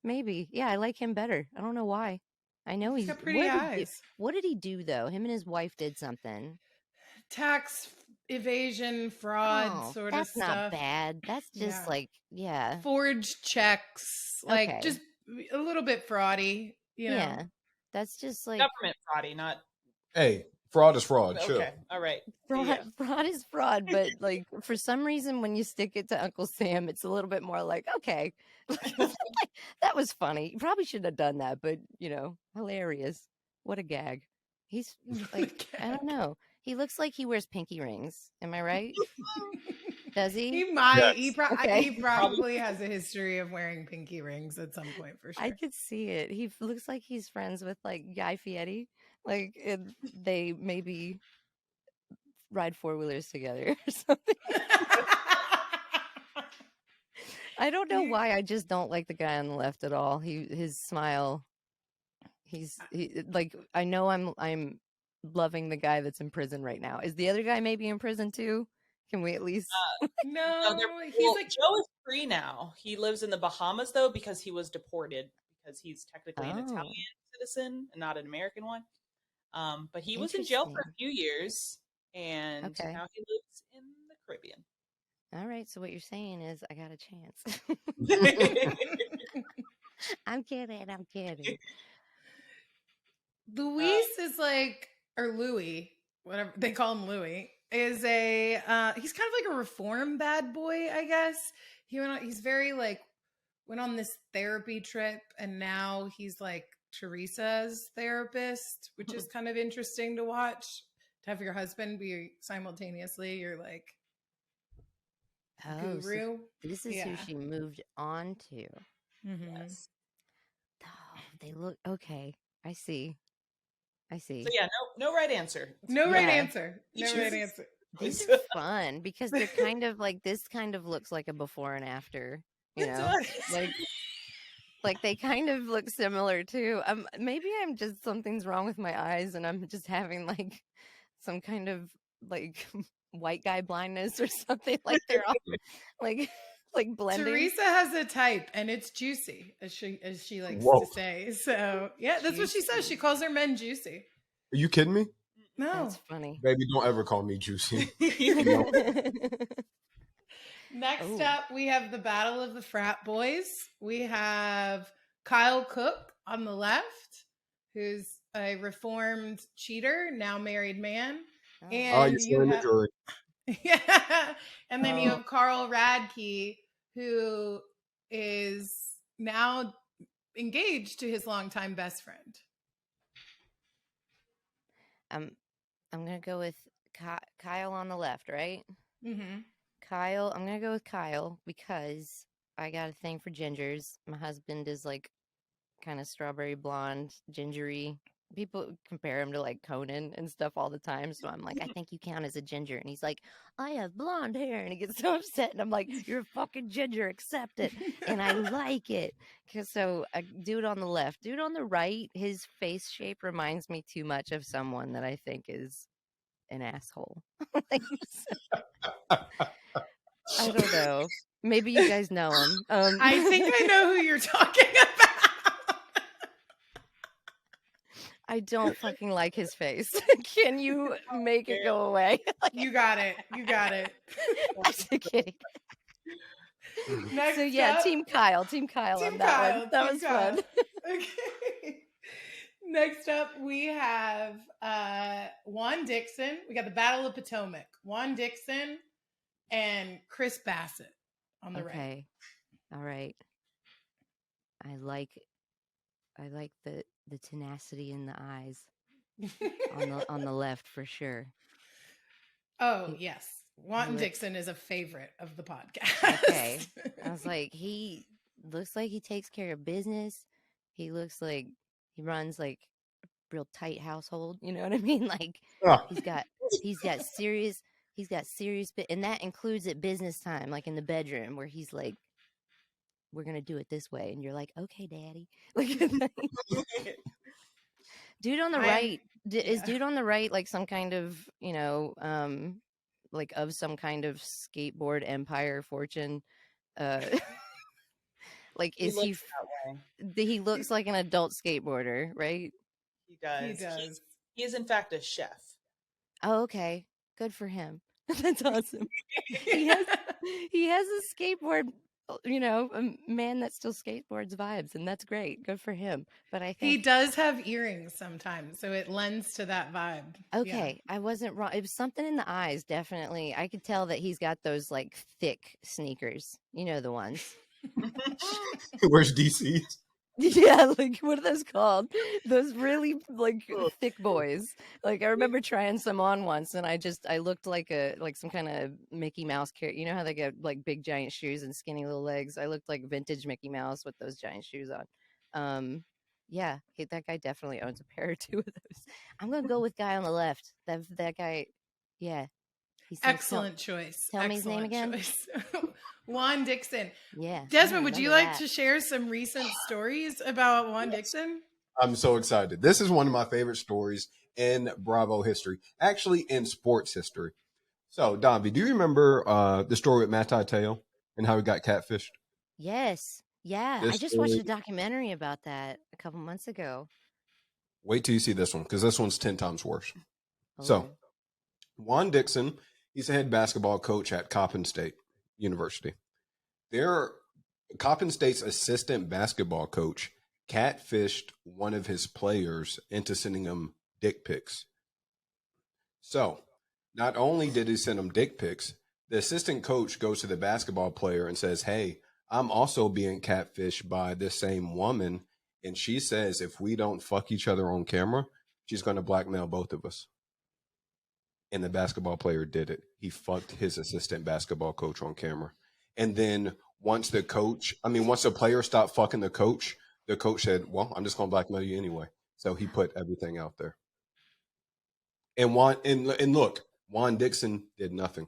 Speaker 2: Maybe. Yeah, I like him better. I don't know why. I know
Speaker 3: He's got pretty eyes.
Speaker 2: What did he do though? Him and his wife did something.
Speaker 3: Tax evasion, fraud sort of
Speaker 2: that's
Speaker 3: stuff.
Speaker 2: Not bad. That's just
Speaker 3: forged checks, like just a little bit fraudy, you know.
Speaker 2: Yeah. That's just like
Speaker 1: government fraudy, not.
Speaker 4: Hey, fraud is fraud.
Speaker 1: Okay,
Speaker 4: Sure.
Speaker 1: all right.
Speaker 2: Fraud is fraud, but like for some reason, when you stick it to Uncle Sam, it's a little bit more like, okay, that was funny. You probably shouldn't have done that, but you know, hilarious. What a gag. He's like, I don't know. He looks like he wears pinky rings. Am I right? Does he?
Speaker 3: He might.
Speaker 4: Yes.
Speaker 3: He probably has a history of wearing pinky rings at some point for sure.
Speaker 2: I could see it. He looks like he's friends with like Guy Fieri. Like they maybe ride 4-wheelers together or something. I don't know why. I just don't like the guy on the left at all. His smile. Like I know I'm loving the guy that's in prison right now. Is the other guy maybe in prison too? Can we at least?
Speaker 3: No,
Speaker 1: he's like Joe is free now. He lives in the Bahamas though because he was deported because he's technically an Italian citizen and not an American one. But he was in jail for a few years, and now he lives in the Caribbean.
Speaker 2: All right. So what you're saying is I got a chance. I'm kidding.
Speaker 3: Luis is like, or Louis, whatever they call him, Louis is he's kind of like a reform bad boy, I guess. He's very like went on this therapy trip, and now he's like Teresa's therapist, which is kind of interesting to watch. To have your husband be simultaneously your like guru.
Speaker 2: So this is who she moved on to.
Speaker 3: Mm-hmm.
Speaker 1: Yes.
Speaker 2: Oh, they look okay. I see.
Speaker 1: So yeah, no right answer.
Speaker 3: No right answer.
Speaker 2: This is fun because they're kind of like this. Kind of looks like a before and after. You know, like they kind of look similar too. Maybe I'm just something's wrong with my eyes, and I'm just having like some kind of like white guy blindness or something. Like they're all like blending.
Speaker 3: Teresa has a type, and it's juicy, as she likes to say. So yeah, that's what she says. She calls her men juicy.
Speaker 4: Are you kidding me?
Speaker 3: No,
Speaker 2: that's funny.
Speaker 4: Baby, don't ever call me juicy.
Speaker 3: Next up, we have the battle of the frat boys. We have Kyle Cook on the left, who's a reformed cheater, now married man. And you have, and then you have Carl Radke, who is now engaged to his longtime best friend.
Speaker 2: I'm gonna go with Kyle on the left, right?
Speaker 3: Mm-hmm.
Speaker 2: Kyle, I'm gonna go with Kyle because I got a thing for gingers. My husband is like kind of strawberry blonde, gingery. People compare him to like Conan and stuff all the time. So I'm like, I think you count as a ginger. And he's like, I have blonde hair. And he gets so upset. And I'm like, you're a fucking ginger. Accept it. And I like it. So dude on the left, dude on the right, his face shape reminds me too much of someone that I think is an asshole. I don't know. Maybe you guys know him.
Speaker 3: I think I know who you're talking about.
Speaker 2: I don't fucking like his face. Can you make it go away?
Speaker 3: You got it. You got it.
Speaker 2: Just kidding.
Speaker 3: Next
Speaker 2: So yeah,
Speaker 3: up,
Speaker 2: Team Kyle on
Speaker 3: Team
Speaker 2: that one.
Speaker 3: Kyle.
Speaker 2: That
Speaker 3: Team
Speaker 2: was
Speaker 3: Kyle.
Speaker 2: fun.
Speaker 3: Okay. Next up, we have Juan Dixon. We got the Battle of Potomac. Juan Dixon and Chris Bassett on the right.
Speaker 2: Okay. All right. I like the tenacity in the eyes on the left for sure.
Speaker 3: Oh, yes. Juan
Speaker 2: looked-
Speaker 3: Dixon is a favorite of the podcast.
Speaker 2: Okay. I was like, he looks like he takes care of business. He looks like he runs like a real tight household. You know what I mean? Like
Speaker 4: Ah.
Speaker 2: he's got serious and that includes at business time, like in the bedroom where he's like, we're gonna do it this way, and you're like, okay, daddy. Like dude on the right is dude on the right like some kind of like of some kind of skateboard empire fortune like is he he looks like an adult skateboarder, right?
Speaker 1: He does.
Speaker 3: He does.
Speaker 1: He is in fact a chef.
Speaker 2: Oh, okay, good for him. That's awesome. he has a skateboard, a man that still skateboards vibes, and that's great. Good for him. But I think
Speaker 3: He does have earrings sometimes, so it lends to that vibe.
Speaker 2: Okay, I wasn't wrong. It was something in the eyes, definitely. I could tell that he's got those like thick sneakers. You know the ones.
Speaker 4: Where's DC?
Speaker 2: Yeah, like what are those called? Those really like thick boys. Like I remember trying some on once, and I looked like some kind of Mickey Mouse character. You know how they get like big giant shoes and skinny little legs? I looked like vintage Mickey Mouse with those giant shoes on. Yeah, that guy definitely owns a pair or two of those. I'm gonna go with guy on the left. That guy, yeah.
Speaker 3: Excellent choice.
Speaker 2: Tell me his name again.
Speaker 3: Choice. Juan Dixon.
Speaker 2: Yeah.
Speaker 3: Desmond, would you like to share some recent stories about Juan Dixon?
Speaker 4: I'm so excited. This is one of my favorite stories in Bravo history, actually in sports history. So, Davi, do you remember the story with Matt Teo and how he got catfished?
Speaker 2: Yes. Yeah. I just watched a documentary about that a couple months ago.
Speaker 4: Wait till you see this one, because this one's 10 times worse. Oh. So, Juan Dixon, he's a head basketball coach at Coppin State University. Coppin State's assistant basketball coach catfished one of his players into sending him dick pics. So, not only did he send him dick pics, the assistant coach goes to the basketball player and says, hey, I'm also being catfished by this same woman. And she says, if we don't fuck each other on camera, she's going to blackmail both of us. And the basketball player did it. He fucked his assistant basketball coach on camera. And then once the player stopped fucking the coach said, well, I'm just going to blackmail you anyway. So he put everything out there. And look, Juan Dixon did nothing.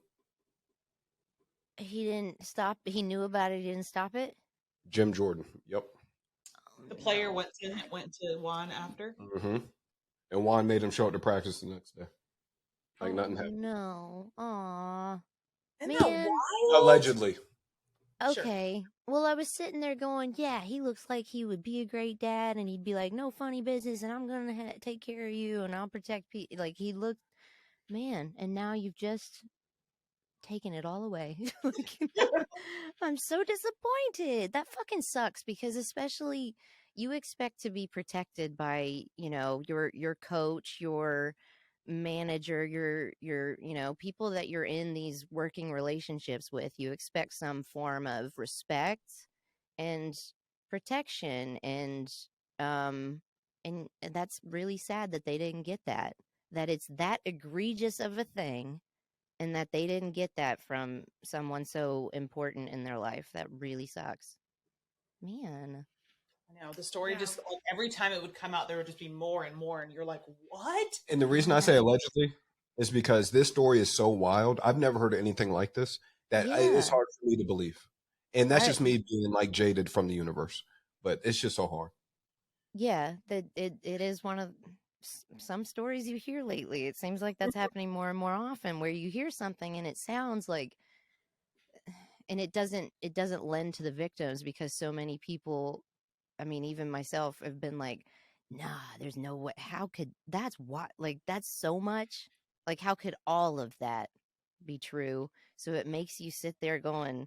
Speaker 2: He didn't stop. He knew about it. He didn't stop it.
Speaker 4: Jim Jordan. Yep.
Speaker 1: The player went to Juan after.
Speaker 4: Mm-hmm. And Juan made him show up to practice the next day. Like nothing happened.
Speaker 2: No. Aw.
Speaker 1: Isn't that wild?
Speaker 4: Allegedly.
Speaker 2: Okay. Sure. Well, I was sitting there going, yeah, he looks like he would be a great dad, and he'd be like, no funny business, and I'm going to take care of you, and I'll protect people. Like, he looked, man, and now you've just taken it all away. I'm so disappointed. That fucking sucks, because especially you expect to be protected by, your coach, your manager, your people that you're in these working relationships with. You expect some form of respect and protection, and that's really sad that they didn't get that it's that egregious of a thing, and that they didn't get that from someone so important in their life. That really sucks, man.
Speaker 1: I know the story just like every time it would come out, there would just be more and more, and you're like, "What?"
Speaker 4: And the reason I say allegedly is because this story is so wild. I've never heard of anything like this. That it's hard for me to believe, and that's just me being like jaded from the universe. But it's just so hard.
Speaker 2: Yeah, that it is one of some stories you hear lately. It seems like that's happening more and more often, where you hear something and it sounds like, and it doesn't lend to the victims, because so many people, I mean, even myself, have been like, nah, there's no way. How could that's what like that's so much? Like how could all of that be true? So it makes you sit there going,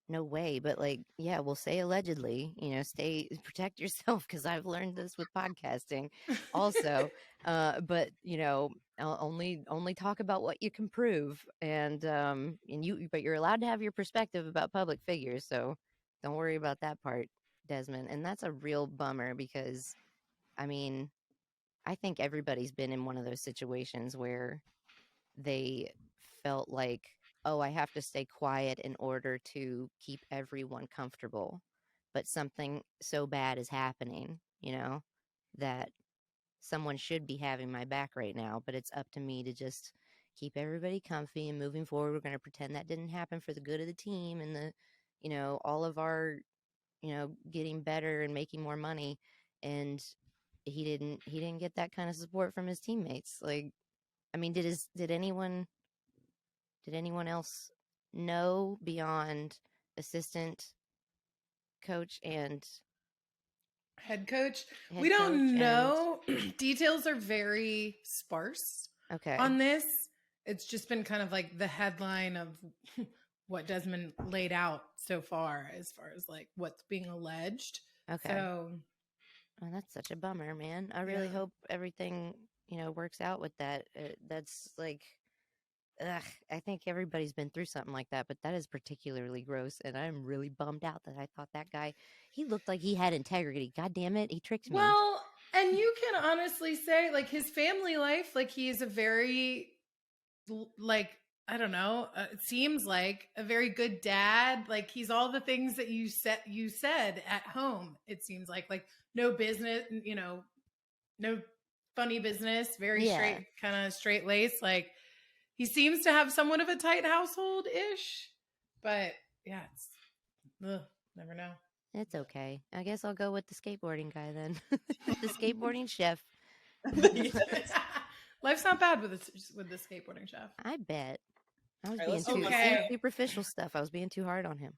Speaker 2: no way. But like, yeah, we'll say allegedly, stay protect yourself because I've learned this with podcasting also. But only talk about what you can prove but you're allowed to have your perspective about public figures, so don't worry about that part, Desmond. And that's a real bummer because I mean, I think everybody's been in one of those situations where they felt like, oh, I have to stay quiet in order to keep everyone comfortable. But something so bad is happening, that someone should be having my back right now. But it's up to me to just keep everybody comfy and moving forward. We're going to pretend that didn't happen for the good of the team and all of our, getting better and making more money. And he didn't get that kind of support from his teammates. Like, I mean, did anyone else know beyond assistant coach and
Speaker 3: Head coach.
Speaker 2: head
Speaker 3: We
Speaker 2: coach
Speaker 3: don't
Speaker 2: and
Speaker 3: know. Details are very sparse
Speaker 2: okay.
Speaker 3: on this. It's just been kind of like the headline of what Desmond laid out so far as like what's being alleged.
Speaker 2: Okay.
Speaker 3: So
Speaker 2: Oh, that's such a bummer, man. I really
Speaker 3: Yeah.
Speaker 2: hope everything, works out with that. That's like, ugh, I think everybody's been through something like that, but that is particularly gross. And I'm really bummed out that I thought that guy, he looked like he had integrity. God damn it. He tricked me.
Speaker 3: Well, and you can honestly say, like, his family life, like, he is a very, like, I don't know, it seems like a very good dad. Like, he's all the things that you said at home. It seems like no business, no funny business, very
Speaker 2: Yeah.
Speaker 3: straight, kind of straight lace. Like, he seems to have somewhat of a tight household ish, but yeah, it's never know.
Speaker 2: It's okay. I guess I'll go with the skateboarding guy then. The skateboarding chef.
Speaker 3: Life's not bad with the skateboarding chef.
Speaker 2: I bet. I was
Speaker 1: All right,
Speaker 2: being
Speaker 1: let's
Speaker 2: too
Speaker 1: move on.
Speaker 3: Okay.
Speaker 2: superficial stuff. I was being too hard on him.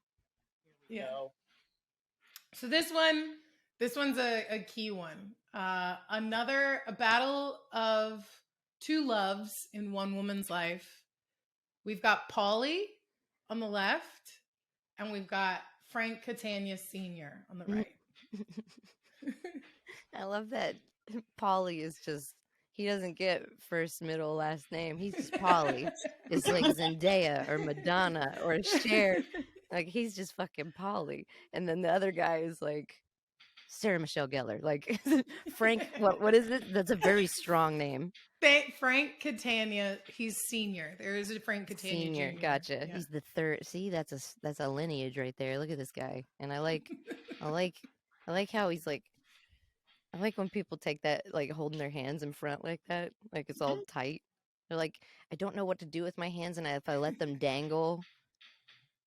Speaker 3: Yeah.
Speaker 1: No.
Speaker 3: So this one's a key one. A battle of two loves in one woman's life. We've got Paulie on the left, and we've got Frank Catania Sr. on the right.
Speaker 2: I love that Paulie is just, he doesn't get first, middle, last name. He's just Paulie. It's like Zendaya or Madonna or Cher. Like, he's just fucking Paulie. And then the other guy is like Sarah Michelle Gellar. Like, Frank, what is it? That's a very strong name.
Speaker 3: Frank Catania, he's senior. There is a Frank Catania
Speaker 2: Senior,
Speaker 3: Jr.
Speaker 2: gotcha.
Speaker 3: Yeah.
Speaker 2: He's the third. See, that's a lineage right there. Look at this guy. And I like how he's like, I like when people take that, like holding their hands in front like that, like it's all tight. They're like, I don't know what to do with my hands, and if I let them dangle,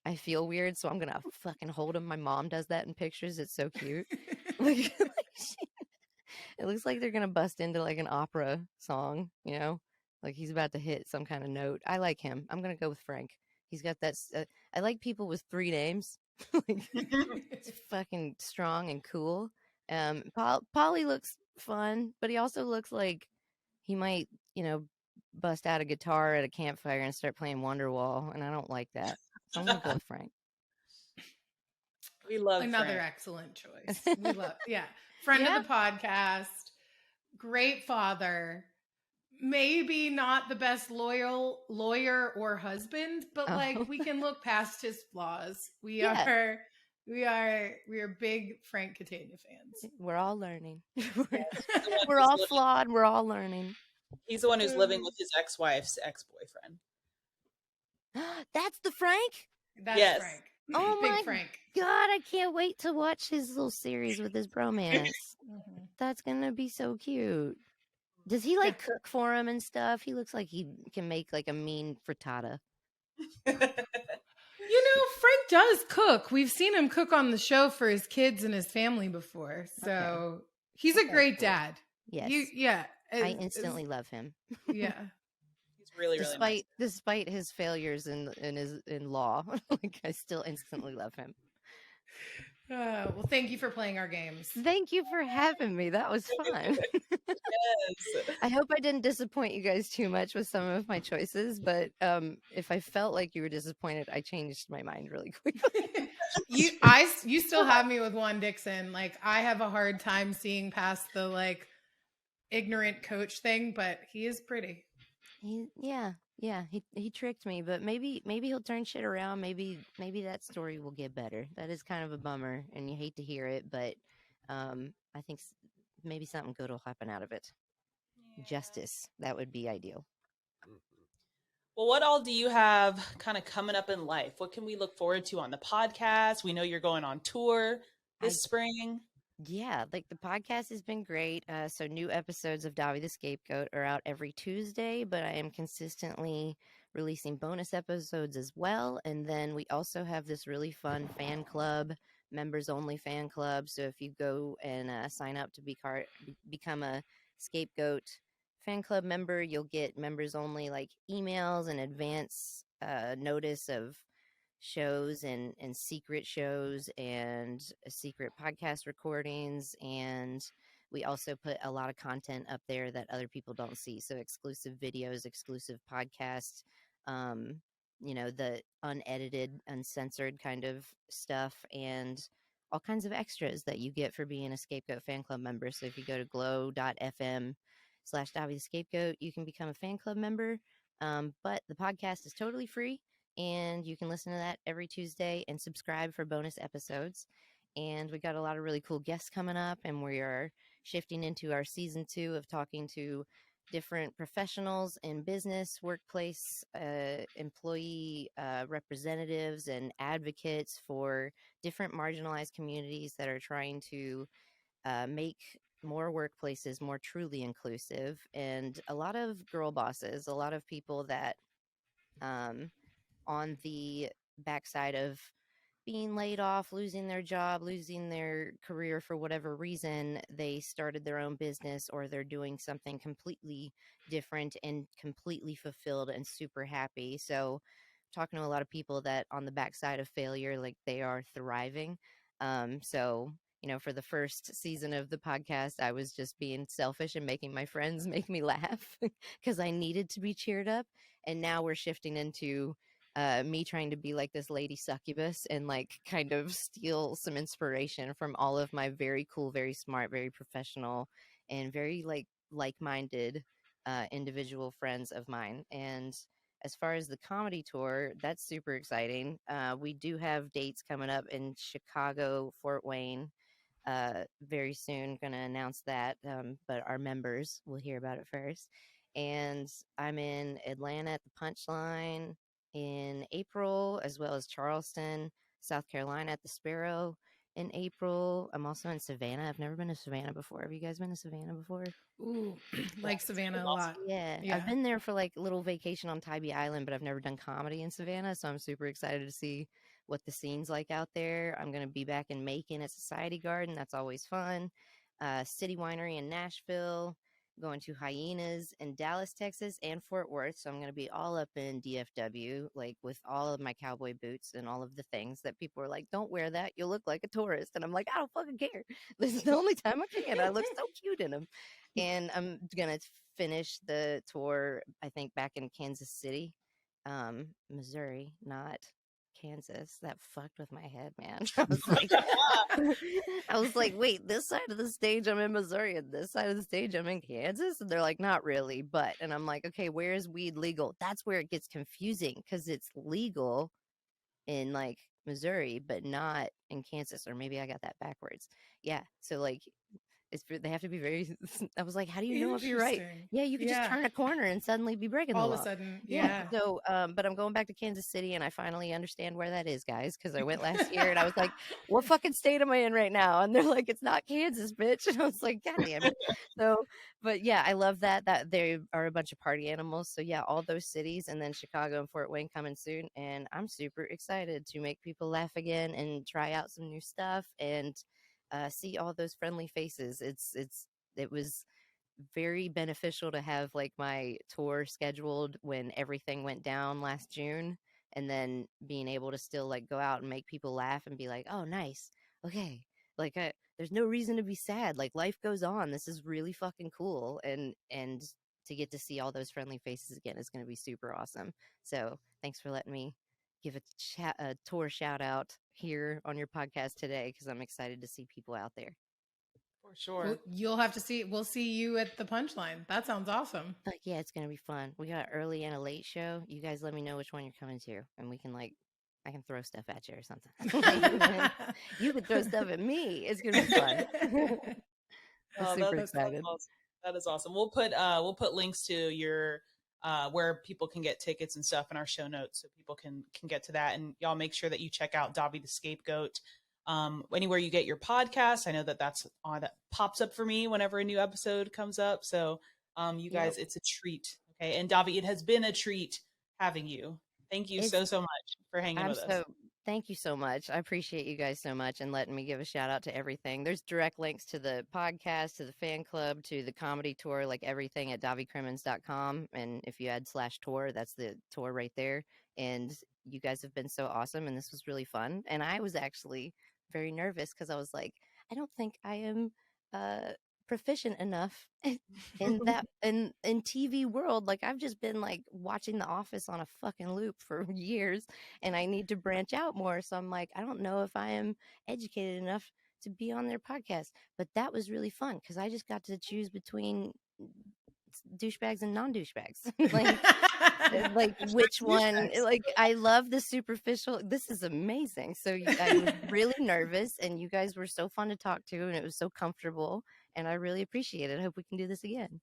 Speaker 2: I feel weird, so I'm gonna fucking hold them. My mom does that in pictures. It's so cute. Like, it looks like they're gonna bust into like an opera song, like he's about to hit some kind of note. I like him. I'm gonna go with Frank. He's got that. I like people with three names. Like, it's fucking strong and cool. Polly looks fun, but he also looks like he might, bust out a guitar at a campfire and start playing Wonderwall, and I don't like that. So I'm gonna go with Frank.
Speaker 1: We love
Speaker 3: another
Speaker 1: Frank.
Speaker 3: excellent choice. We love, friend of the podcast, great father. Maybe not the best lawyer or husband, but like we can look past his flaws. We are big Frank Catania fans.
Speaker 2: We're all learning. We're all flawed. We're all learning.
Speaker 1: He's the one who's living with his ex-wife's ex-boyfriend.
Speaker 2: That's the Frank?
Speaker 3: That's Frank.
Speaker 2: Oh
Speaker 3: big
Speaker 2: my
Speaker 3: Frank.
Speaker 2: God, I can't wait to watch his little series with his bromance. That's gonna be so cute. Does he like cook for him and stuff? He looks like he can make like a mean frittata.
Speaker 3: Frank does cook. We've seen him cook on the show for his kids and his family before. So he's a great dad.
Speaker 2: Yes. I instantly love him.
Speaker 3: Yeah.
Speaker 1: He's really nice.
Speaker 2: Despite his failures in law, like I still instantly love him.
Speaker 3: Well, thank you for playing our games.
Speaker 2: Thank you for having me. That was fun.
Speaker 1: Yes.
Speaker 2: I hope I didn't disappoint you guys too much with some of my choices, but if I felt like you were disappointed, I changed my mind really quickly.
Speaker 3: You still have me with Juan Dixon. Like, I have a hard time seeing past the like ignorant coach thing, but he is pretty.
Speaker 2: He tricked me, but maybe he'll turn shit around. Maybe that story will get better. That is kind of a bummer, and you hate to hear it, but I think maybe something good will happen out of it.
Speaker 1: Yeah.
Speaker 2: Justice, that would be ideal.
Speaker 1: Well, what all do you have kind of coming up in life? What can we look forward to on the podcast? We know you're going on tour this spring.
Speaker 2: Yeah, like the podcast has been great. So new episodes of Davi the Scapegoat are out every Tuesday, but I am consistently releasing bonus episodes as well. And then we also have this really fun fan club, members only fan club. So if you go and sign up to become a Scapegoat fan club member, you'll get members only like emails and advance notice of shows and secret shows and secret podcast recordings, and we also put a lot of content up there that other people don't see, so exclusive videos, exclusive podcasts, the unedited, uncensored kind of stuff, and all kinds of extras that you get for being a Scapegoat fan club member. So if you go to glow.fm/Davi the Scapegoat, you can become a fan club member. But the podcast is totally free, and you can listen to that every Tuesday and subscribe for bonus episodes. And we got a lot of really cool guests coming up, and we are shifting into our season 2 of talking to different professionals in business, workplace, employee representatives, and advocates for different marginalized communities that are trying to make more workplaces more truly inclusive. And a lot of girl bosses, a lot of people that on the backside of being laid off, losing their job, losing their career for whatever reason, they started their own business or they're doing something completely different and completely fulfilled and super happy. So, talking to a lot of people that on the backside of failure, like they are thriving. So, for the first season of the podcast, I was just being selfish and making my friends make me laugh because I needed to be cheered up. And now we're shifting into me trying to be like this lady succubus and like kind of steal some inspiration from all of my very cool, very smart, very professional, and very like-minded individual friends of mine. And as far as the comedy tour, that's super exciting. We do have dates coming up in Chicago, Fort Wayne, very soon. Going to announce that, but our members will hear about it first. And I'm in Atlanta at the Punchline in April, as well as Charleston, South Carolina at the Sparrow in April. I'm also in Savannah. I've never been to Savannah before. Have you guys been to Savannah before?
Speaker 3: Ooh, like Savannah a lot.
Speaker 2: Yeah, I've been there for like a little vacation on Tybee Island, but I've never done comedy in Savannah, so I'm super excited to see what the scene's like out there. I'm going to be back in Macon at Society Garden. That's always fun. City Winery in Nashville, going to Hyenas in Dallas, Texas, and Fort Worth. So I'm going to be all up in DFW, like with all of my cowboy boots and all of the things that people are like, don't wear that. You'll look like a tourist. And I'm like, I don't fucking care. This is the only time I can. I look so cute in them. And I'm going to finish the tour, I think, back in Kansas City, Missouri, not Kansas. That fucked with my head, man. I was like, wait, this side of the stage I'm in Missouri, and this side of the stage I'm in Kansas, and they're like, not really, but, and I'm like, okay, where is weed legal? That's where it gets confusing because it's legal in like Missouri, but not in Kansas, or maybe I got that backwards. Yeah, so like they have to be very. I was like, how do you know if you're right? Yeah, you could just turn a corner and suddenly be breaking the law.
Speaker 3: All of a sudden, yeah.
Speaker 2: So, but I'm going back to Kansas City, and I finally understand where that is, guys, because I went last year, and I was like, what fucking state am I in right now? And they're like, it's not Kansas, bitch. And I was like, god damn it. So, but yeah, I love that they are a bunch of party animals. So yeah, all those cities, and then Chicago and Fort Wayne coming soon, and I'm super excited to make people laugh again and try out some new stuff and see all those friendly faces. It was very beneficial to have like my tour scheduled when everything went down last June, and then being able to still like go out and make people laugh and be like, oh nice, okay, like there's no reason to be sad. Like life goes on. This is really fucking cool, and to get to see all those friendly faces again is going to be super awesome. So thanks for letting me give a tour shout out here on your podcast today, because I'm excited to see people out there.
Speaker 1: For sure.
Speaker 3: Well, you'll have to see. We'll see you at the Punchline. That sounds awesome.
Speaker 2: Yeah, it's gonna be fun. We got an early and a late show. You guys let me know which one you're coming to, and we can I can throw stuff at you or something. You can throw stuff at me. It's gonna be fun. I'm super excited.
Speaker 1: Awesome. That is awesome. We'll put links to your where people can get tickets and stuff in our show notes, so people can get to that. And y'all make sure that you check out Davi the Scapegoat anywhere you get your podcast. I know that that pops up for me whenever a new episode comes up. So you guys, It's a treat. Okay, and Davi, it has been a treat having you. Thank you so much for hanging with us.
Speaker 2: Thank you so much. I appreciate you guys so much and letting me give a shout out to everything. There's direct links to the podcast, to the fan club, to the comedy tour, like everything at davicrimmins.com. And if you add /tour, that's the tour right there. And you guys have been so awesome, and this was really fun. And I was actually very nervous because I was like, I don't think I am proficient enough in that in TV world. Like I've just been like watching The Office on a fucking loop for years, and I need to branch out more. So I'm like, I don't know if I am educated enough to be on their podcast. But that was really fun because I just got to choose between douchebags and non-douchebags. like which one, like I love the superficial. This is amazing. So I was really nervous, and you guys were so fun to talk to, and it was so comfortable, and I really appreciate it. I hope we can do this again.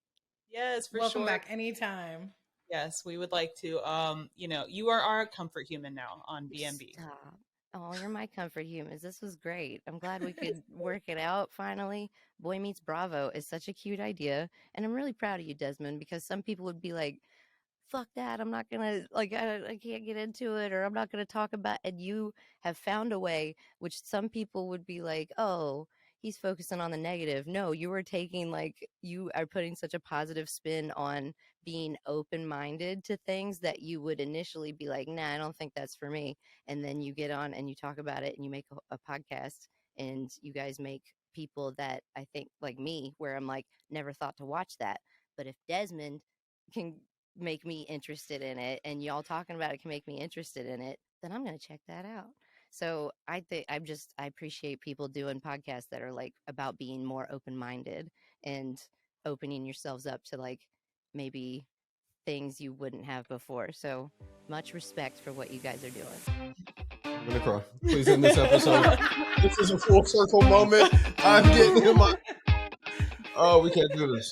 Speaker 1: Yes, for
Speaker 3: Welcome
Speaker 1: sure.
Speaker 3: back anytime.
Speaker 1: Yes, we would like to. You are our comfort human now on BNB.
Speaker 2: Stop. Oh, you're my comfort humans. This was great. I'm glad we could work it out finally. Boy Meets Bravo is such a cute idea. And I'm really proud of you, Desmond, because some people would be like, fuck that. I'm not going to, I can't get into it, or I'm not going to talk about it. And you have found a way, which some people would be like, oh, he's focusing on the negative. No, you are you are putting such a positive spin on being open-minded to things that you would initially be like, nah, I don't think that's for me. And then you get on and you talk about it and you make a podcast, and you guys make people that I think like me, where I'm like, never thought to watch that. But if Desmond can make me interested in it, and y'all talking about it can make me interested in it, then I'm going to check that out. So I think I appreciate people doing podcasts that are like about being more open-minded and opening yourselves up to like maybe things you wouldn't have before. So much respect for what you guys are doing.
Speaker 4: I'm gonna cry. Please end this episode. This is a full circle moment. I'm getting in my. Oh, we can't do this.